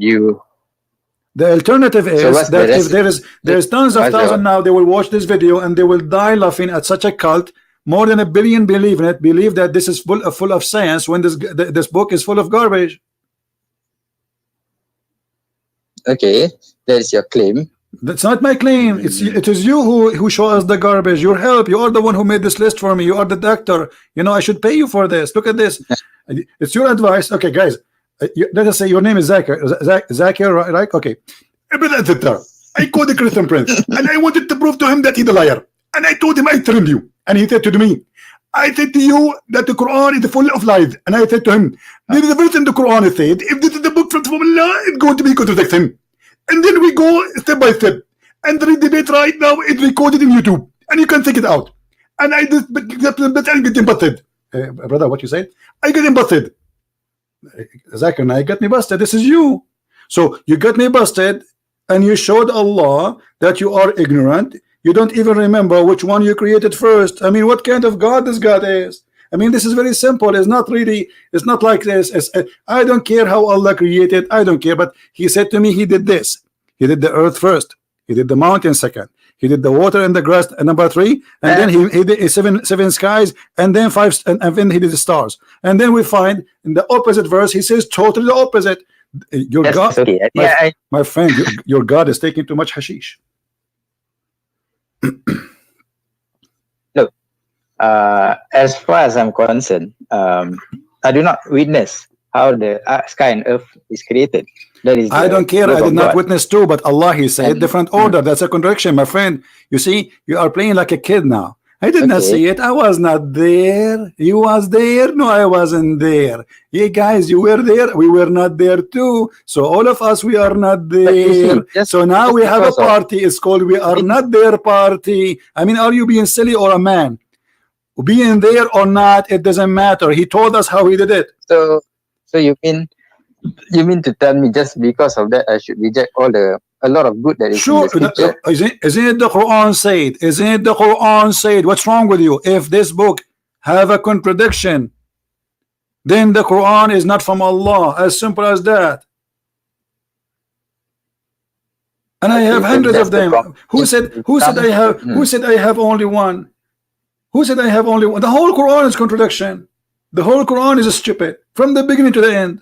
the alternative is that if there's tons of thousands now, they will watch this video and they will die laughing at such a cult. More than 1 billion believe in it, believe that this is full of science when this book is full of garbage. Okay, that is your claim. That's not my claim. It is you who show us the garbage. Your help. You are the one who made this list for me. You are the doctor. You know, I should pay you for this. Look at this. It's your advice. Okay, guys. Let us say your name is Zakir, right? Okay. I called the Christian prince and I wanted to prove to him that he's a liar. And I told him I trained you. And he said to me, I said to you that the Quran is full of lies. And I said to him, there is a verse in the Quran that said, if this is the book from Allah, it's going to be contradiction. And then we go step by step. And the debate right now is recorded in YouTube. And you can check it out. And I just get busted. Brother, what you said? I get busted. Zakir, I got me busted. This is you. So you got me busted and you showed Allah that you are ignorant. You don't even remember which one you created first. I mean, what kind of God this God is? I mean, this is very simple. It's not like this. I don't care how Allah created. I don't care. But he said to me, he did this. He did the earth first. He did the mountain second. He did the water and the grass number 3. And then he did seven skies, and then 5, and then he did the stars. And then we find in the opposite verse, he says totally the opposite. Your God, okay. My friend, your God is taking too much hashish. Look, as far as I'm concerned, I do not witness how the sky and earth is created. That is I don't care. I did not witness too, but Allah, He said different order. That's a contradiction, my friend. You see, you are playing like a kid now. I did not see it. I was not there. You was there. No, I wasn't there. Yeah, guys, you were there. We were not there too. So all of us, we are not there. So now we have a party. It's called We Are Not There Party. I mean, are you being silly or a man? Being there or not, it doesn't matter. He told us how he did it. So you mean to tell me just because of that I should reject a lot of good that is in the scripture? Isn't it the Quran said? Isn't it the Quran said? What's wrong with you? If this book have a contradiction, then the Quran is not from Allah. As simple as that. And I have hundreds of them. Who said I have only one? Who said I have only one? The whole Quran is contradiction. The whole Quran is stupid from the beginning to the end.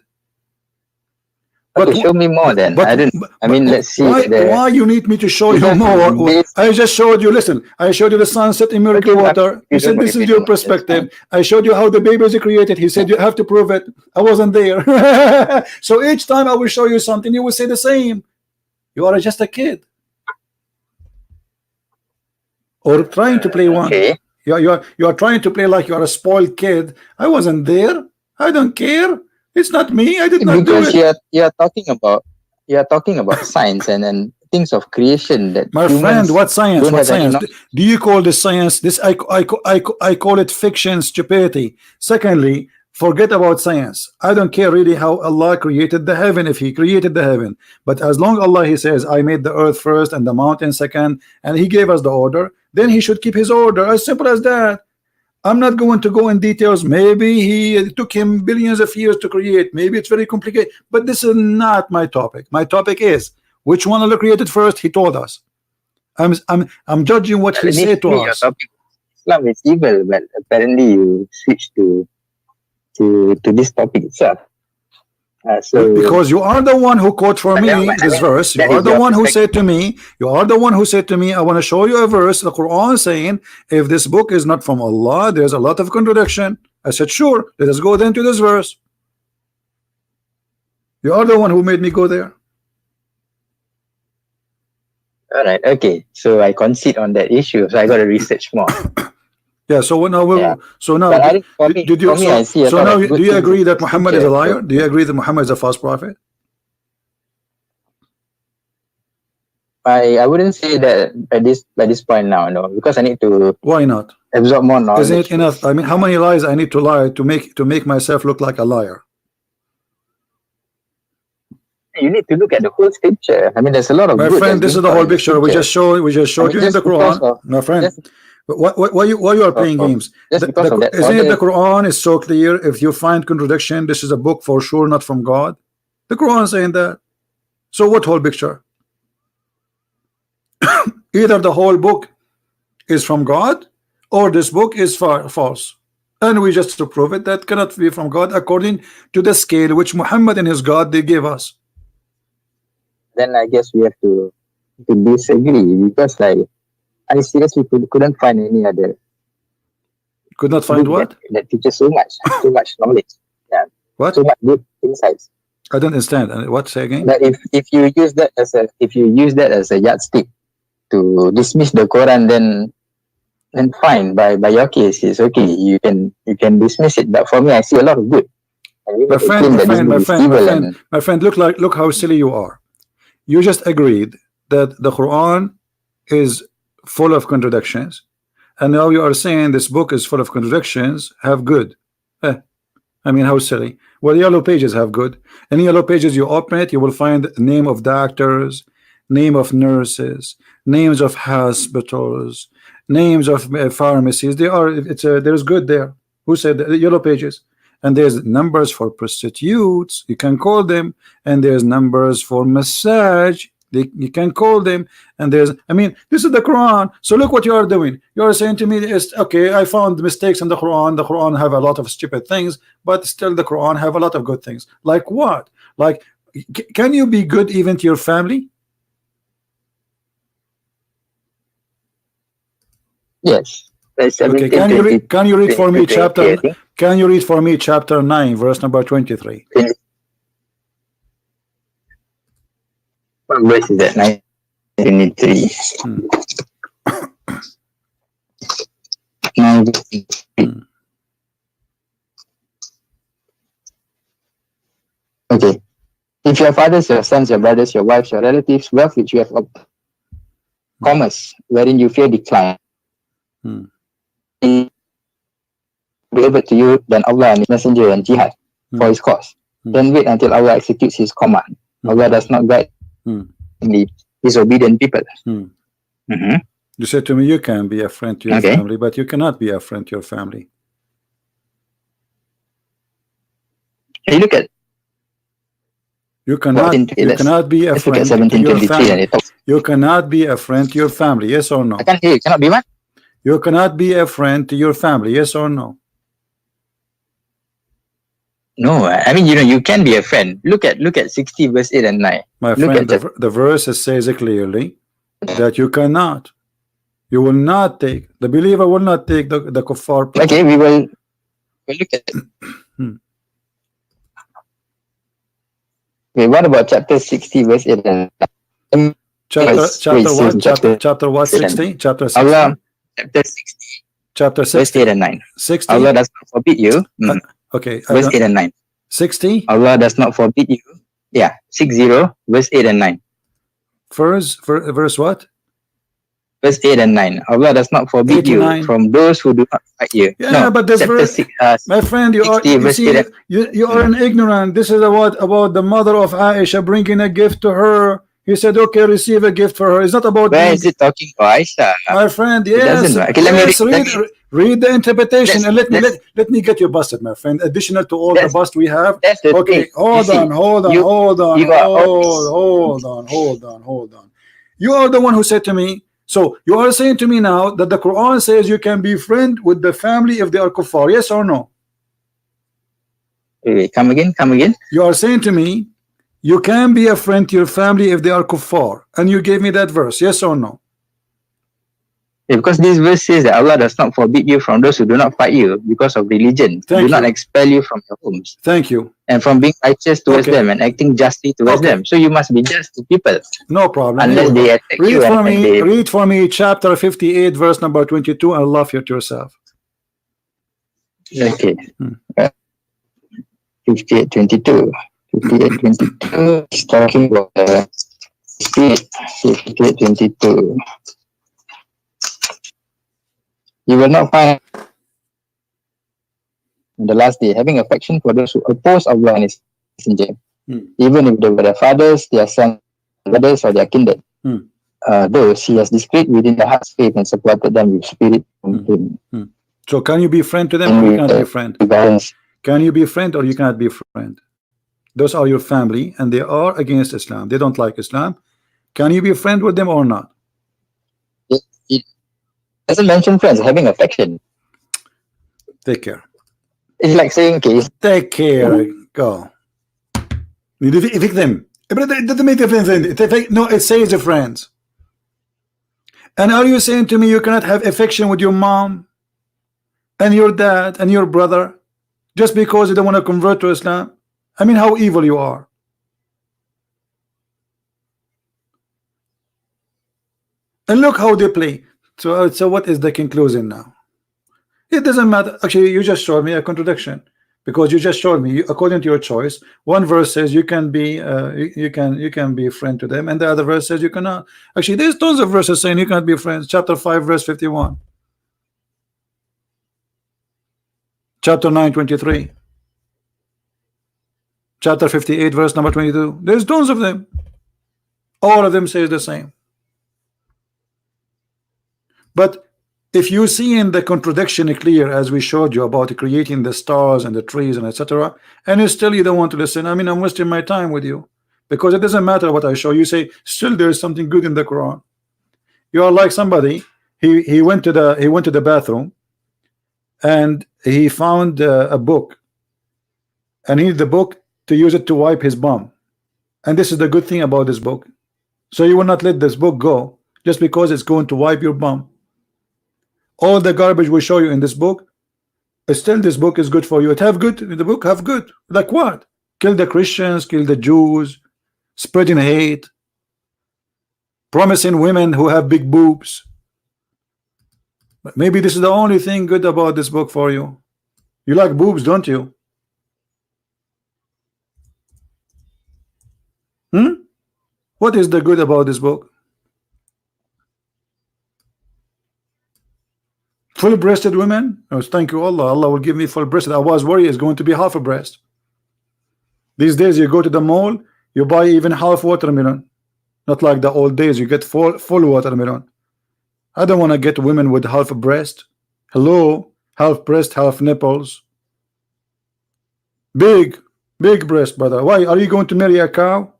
Okay, show me more then. Let's see. Why you need me to show you more? I just showed you. Listen, I showed you the sunset in miracle water. You said this is your perspective. I showed you how the baby is created. He said you have to prove it. I wasn't there. So each time I will show you something, you will say the same. You are just a kid, or trying to play one. Okay. You are trying to play like you are a spoiled kid. I wasn't there. I don't care. It's not me. I did not do it. You are talking about science and things of creation that My friend, what science? don't What have any science? knowledge. Do you call this science? This I call it fiction, stupidity. Secondly, forget about science. I don't care really how Allah created the heaven, if He created the heaven. But as long Allah He says, I made the earth first and the mountain second, and He gave us the order, then He should keep His order. As simple as that. I'm not going to go in details. Maybe it took him billions of years to create. Maybe it's very complicated. But this is not my topic. My topic is which one Allah created first. He told us. I'm judging what He said to us. Islam is evil, but apparently you switch to this topic itself. So because you are the one who quote for me this verse. You are the one who said to me, I want to show you a verse, the Quran, saying if this book is not from Allah, there's a lot of contradiction. I said, sure, let us go then to this verse. You are the one who made me go there. All right, okay. So I concede on that issue. So I got to research more. Yeah. So now, so now, do you agree that Muhammad is a liar? Do you agree that Muhammad is a false prophet? I wouldn't say that at this point now, no, because I need to. Why not? Absorb more knowledge. Isn't it enough? I mean, how many lies I need to lie to make myself look like a liar? You need to look at the whole scripture. I mean, there's a lot of. My friend, this is the whole picture. We just showed you in the Quran, my friend. Why you are playing games? Isn't it the Quran is so clear? If you find contradiction, this is a book for sure not from God. The Quran is saying that. So what whole picture? Either the whole book is from God, or this book is false. And we just to prove it, that cannot be from God according to the scale which Muhammad and his God they gave us. Then I guess we have to disagree, because I seriously couldn't find any other. Could not find what? That teaches so much knowledge. Yeah. What? So much deep insights. I don't understand. What? Say again? That if you use that as a yardstick to dismiss the Quran, then fine. By your case, it's okay. You can dismiss it. But for me, I see a lot of good. My friend, look how silly you are. You just agreed that the Quran is full of contradictions, and now you are saying this book is full of contradictions, have good. I mean, how silly. Well, yellow pages have good. In yellow pages, you open it, you will find name of doctors, name of nurses, names of hospitals, names of pharmacies. There's good there. Who said that? The yellow pages. And there's numbers for prostitutes, you can call them, and there's numbers for massage, you can call them, and this is the Quran. So look what you are doing. You are saying to me, okay, I found mistakes in the Quran have a lot of stupid things, but still the Quran have a lot of good things. Like what? Like, can you be good even to your family? Yes. Okay, can you read for me chapter? Can you read for me chapter 9, verse number 23? What verse is that? 93. Okay. If your fathers, your sons, your brothers, your wives, your relatives, wealth which you have obtained, commerce wherein you fear decline, be able to you than Allah and His Messenger and jihad for His cause. Then wait until Allah executes His command. Allah does not guide the disobedient people. You said to me you can be a friend to your family, but you cannot be a friend to your family. You look at. You cannot be a friend to your family. You cannot be a friend to your family. Yes or no? I can't hear you. Cannot be what? You cannot be a friend to your family. Yes or no? No, I mean, you can be a friend. Look at 60 verse 8 and 9. My friend, the verse says clearly that you cannot. You will not take, the believer will not take the kuffar. Okay, we'll look at it. Okay, what about chapter 60 verse 8 and 9? Chapter what? 60? Chapter 60? Allah, chapter 60. Chapter 60. Verse 8 and 9. 60? Allah does not forbid you. Okay. Verse 8 and 9. 60? Allah does not forbid you. Yeah, 60, verse 8 and 9. verse what? Verse 8 and 9. Allah does not forbid you 89. from those who do not fight you. Yeah, No, but this chapter verse, 6, my friend, you are 60, you verse see 8 and you are an ignorant. This is about the mother of Aisha bringing a gift to her. He said, okay, receive a gift for her. It's not about where being, is it talking about Aisha? my friend. It Yes, doesn't. Okay, let me yes. read. Read the interpretation and That's let me get you busted, my friend. Additional to all the that's bust we have. that's the Okay, thing. You see, hold you are on. You are the one who said to me. So you are saying to me now that the Quran says you can be friend with the family if they are kuffar. Yes or no? wait, come again. You are saying to me you can be a friend to your family if they are kuffar, and you gave me that verse. Yes or no? Yeah, because this verse says that Allah does not forbid you from those who do not fight you because of religion. Thank Do not you. expel you from your homes. Thank you. And from being righteous towards Okay. them and acting justly towards Okay. them. So you must be just to people. No problem. Unless Here we they go. attack you and they Read for me chapter 58 verse number 22 and love it yourself. okay. Hmm. 58:22. 58:22 is talking about spirit. 58:22. You will not find in the last day having affection for those who oppose Allah and His Messenger, even if they were their fathers, their sons, brothers, or their kindred. Those He has discreet within the heart's faith and supported them with spirit from Him. So can you be friend to them or you cannot be friend? Can you be friend or you cannot be friend? Those are your family and they are against Islam. They don't like Islam. Can you be friend with them or not? It doesn't mention friends, having affection. Take care. It's like saying, okay, Take care. Go. You evict them. But it doesn't make difference. No, it says your friends. And are you saying to me you cannot have affection with your mom and your dad and your brother just because you don't want to convert to Islam? I mean, how evil you are. And look how they play. So what is the conclusion now? It doesn't matter. Actually, you just showed me a contradiction because you just showed me, according to your choice, one verse says you can be you can be a friend to them, and the other verse says you cannot. Actually, there's tons of verses saying you cannot be friends. Chapter 5 verse 51, chapter 9 23, chapter 58 verse number 22. There's tons of them. All of them say the same. But if you see in the contradiction clear, as we showed you about creating the stars and the trees and etc., and still you don't want to listen, I mean, I'm wasting my time with you because it doesn't matter what I show you. Say still there's something good in the Quran. You are like somebody. He went to the bathroom and he found a book, and he needed the book to use it to wipe his bum. And this is the good thing about this book. So you will not let this book go just because it's going to wipe your bum. All the garbage we show you in this book, still this book is good for you. It have good, the book have good. Like what? Kill the Christians, kill the Jews, spreading hate, promising women who have big boobs. But maybe this is the only thing good about this book for you. You like boobs, don't you? What is the good about this book? Full-breasted women? Oh, thank you Allah. Allah will give me full-breasted. I was worried it's going to be half a breast. These days you go to the mall, you buy even half watermelon. Not like the old days you get full watermelon. I don't want to get women with half a breast. Hello, half breast, half nipples. Big breast, brother. Why are you going to marry a cow?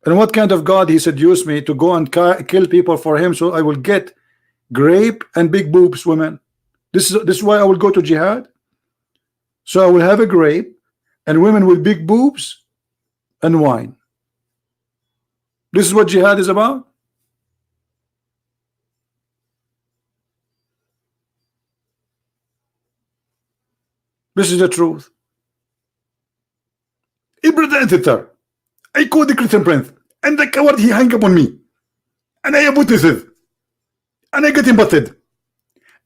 And what kind of God he seduced me to go and kill people for him so I will get grape and big boobs women? This is why I will go to jihad. So I will have a grape and women with big boobs and wine. This is what jihad is about. This is the truth. Brother, I called the Christian prince and the coward he hung up on me, and I witnessed it, and I get him busted,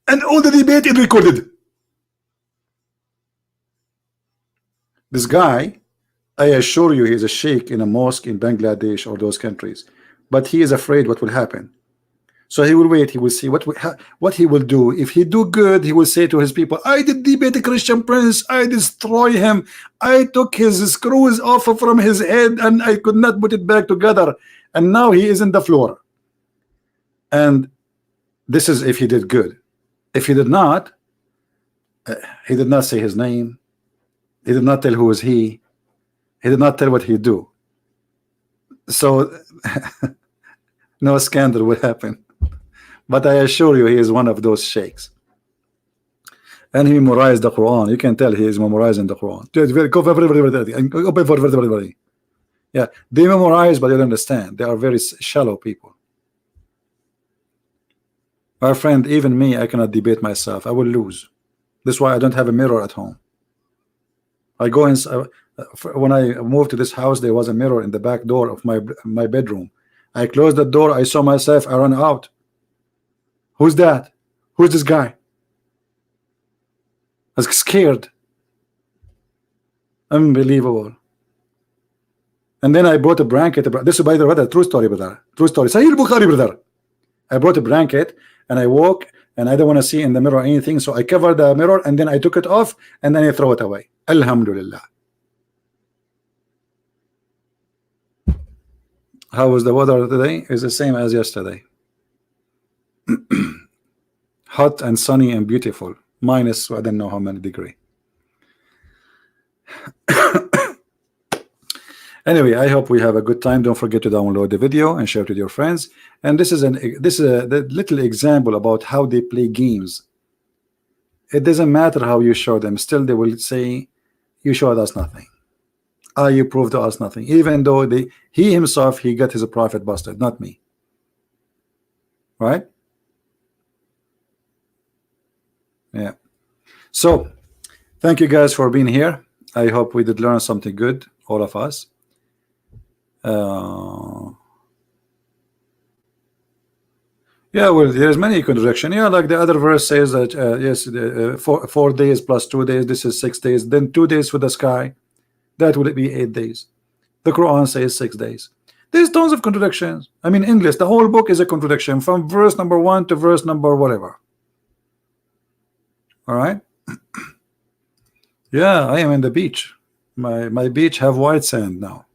and all the debate is recorded. This guy, I assure you, he's a sheikh in a mosque in Bangladesh or those countries. but he is afraid what will happen. So he will wait. He will see what he will do. If he do good, he will say to his people, I did debate the Christian prince. I destroy him. I took his screws off from his head and I could not put it back together. And now he is in the floor. And this is if he did good. If he did not say his name. He did not tell who is he. He did not tell what he do. So no scandal will happen. But I assure you, he is one of those sheikhs. And he memorized the Quran. You can tell he is memorizing the Quran. Yeah, they memorize, but they don't understand. They are very shallow people. My friend, even me, I cannot debate myself. I will lose. That's why I don't have a mirror at home. I go in. When I moved to this house, there was a mirror in the back door of my bedroom. I closed the door. I saw myself. I ran out. Who's that? Who's this guy? I was scared. Unbelievable. And then I brought a blanket. This is by the way, true story, brother. True story. Sahih Bukhari, brother. I brought a blanket and I woke and I don't want to see in the mirror anything, so I covered the mirror and then I took it off and then I throw it away. Alhamdulillah. How was the weather today? It's the same as yesterday. Hot and sunny and beautiful. Minus I don't know how many degrees. Anyway, I hope we have a good time. Don't forget to download the video and share it with your friends. And this is a little example about how they play games. It doesn't matter how you show them, still they will say you showed us nothing. You proved to us nothing, even though he himself he got his prophet busted, not me. Right? Yeah. So thank you guys for being here. I hope we did learn something good, all of us. Yeah, well, there's many contradiction. Yeah, like the other verse says that yes, 4 days plus 2 days, this is 6 days, then 2 days for the sky, that would be 8 days. The Quran says 6 days. There's tons of contradictions. I mean, English, the whole book is a contradiction from verse number 1 to verse number whatever. All right. Yeah, I am in the beach. My beach have white sand now.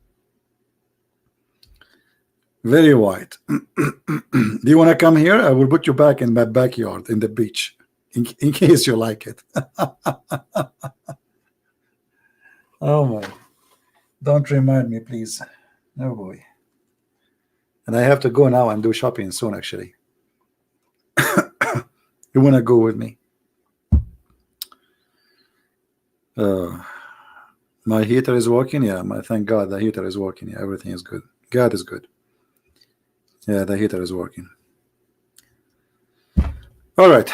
Very white. Do you want to come here? I will put you back in my backyard in the beach in case you like it. Oh my, don't remind me, please. Oh boy. And I have to go now and do shopping soon, actually. You want to go with me? My heater is working. Yeah, thank God the heater is working. Yeah, everything is good. God is good. Yeah, the heater is working. All right.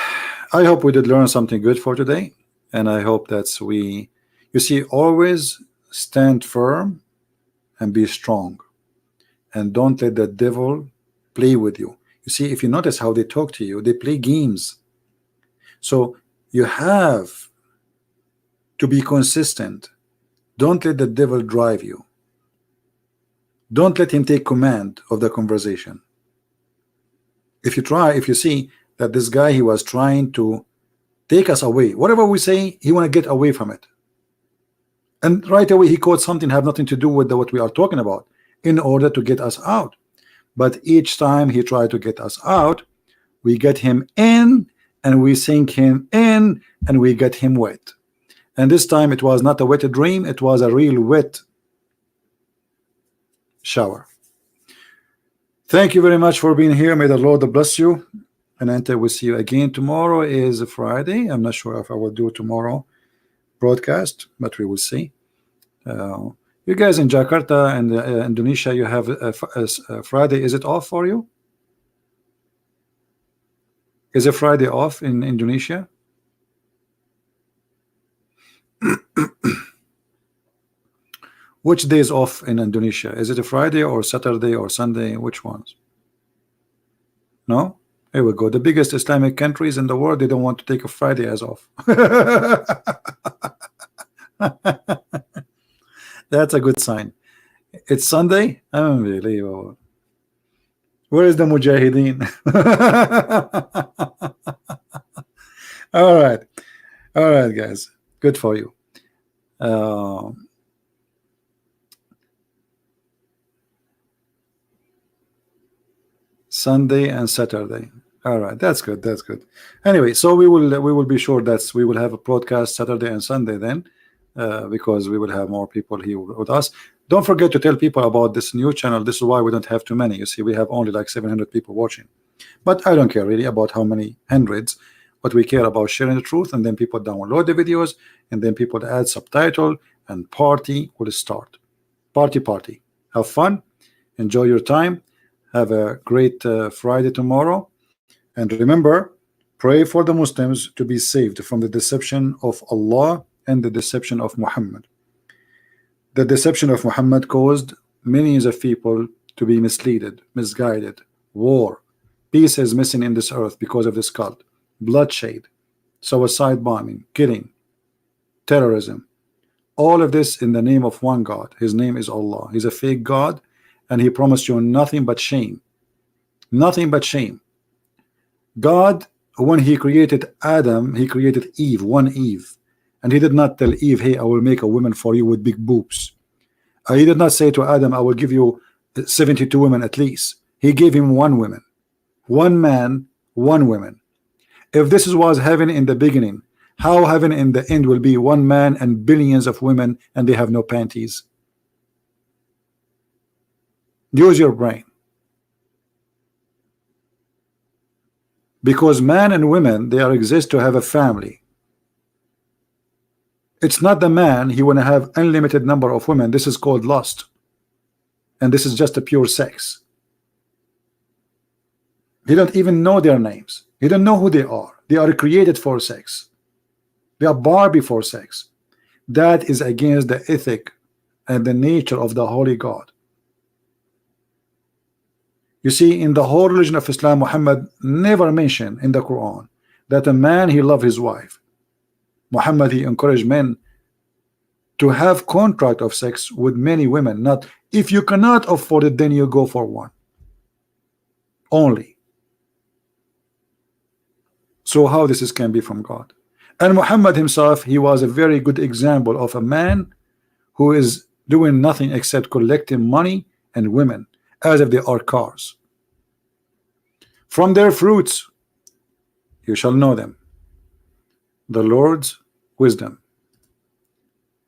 I hope we did learn something good for today. And I hope that you see, always stand firm and be strong. And don't let the devil play with you. You see, if you notice how they talk to you, they play games. So you have to be consistent. Don't let the devil drive you. Don't let him take command of the conversation. If you see that this guy, he was trying to take us away, whatever we say, he want to get away from it. And right away he quotes something have nothing to do with what we are talking about in order to get us out. But each time he tried to get us out, we get him in and we sink him in and we get him wet. And this time it was not a wet dream, it was a real wet shower. Thank you very much for being here. May the Lord bless you. And until we see you again, tomorrow is a Friday. I'm not sure if I will do tomorrow broadcast, but we will see. You guys in Jakarta and Indonesia, you have a Friday. Is it off for you? Is it Friday off in Indonesia? Which day is off in Indonesia? Is it a Friday or Saturday or Sunday? Which ones? No? Here we go. The biggest Islamic countries in the world, they don't want to take a Friday as off. That's a good sign. It's Sunday? Unbelievable. Where is the mujahideen? All right, guys. Good for you. Sunday and Saturday. All right, that's good. That's good. Anyway, so we will be sure that we will have a broadcast Saturday and Sunday then, because we will have more people here with us. Don't forget to tell people about this new channel. This is why we don't have too many. You see, we have only like 700 people watching, but I don't care really about how many hundreds. But we care about sharing the truth, and then people download the videos, and then people add subtitle, and party will start. Party. Have fun. Enjoy your time. Have a great Friday tomorrow. And remember, pray for the Muslims to be saved from the deception of Allah and the deception of Muhammad. The deception of Muhammad caused millions of people to be misleaded, misguided, war. Peace is missing in this earth because of this cult. Bloodshed, suicide bombing, killing, terrorism. All of this in the name of one God. His name is Allah. He's a fake God, and he promised you nothing but shame. Nothing but shame. God, when he created Adam, he created Eve, one Eve, and he did not tell Eve, hey, I will make a woman for you with big boobs. He did not say to Adam, I will give you 72 women at least. He gave him one woman, one man, one woman. If this was heaven in the beginning, how heaven in the end will be one man and billions of women, and they have no panties? Use your brain. Because man and women, they are exist to have a family. It's not the man, he want to have unlimited number of women. This is called lust, and this is just a pure sex. He don't even know their names. He don't know who they are. They are created for sex. They are Barbie for sex. That is against the ethic and the nature of the holy God. You see, in the whole religion of Islam, Muhammad never mentioned in the Quran that a man, he loved his wife. Muhammad, he encouraged men to have contract of sex with many women. Not, if you cannot afford it, then you go for one only. So how this can be from God? And Muhammad himself, he was a very good example of a man who is doing nothing except collecting money and women as if they are cars. From their fruits you shall know them. The Lord's wisdom,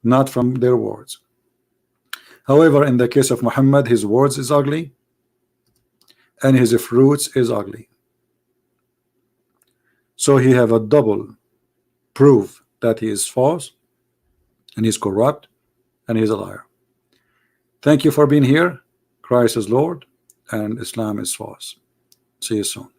not from their words. However, in the case of Muhammad, his words is ugly and his fruits is ugly. So he have a double proof that he is false and he's corrupt and he's a liar. Thank you for being here. Christ is Lord and Islam is false. See you soon.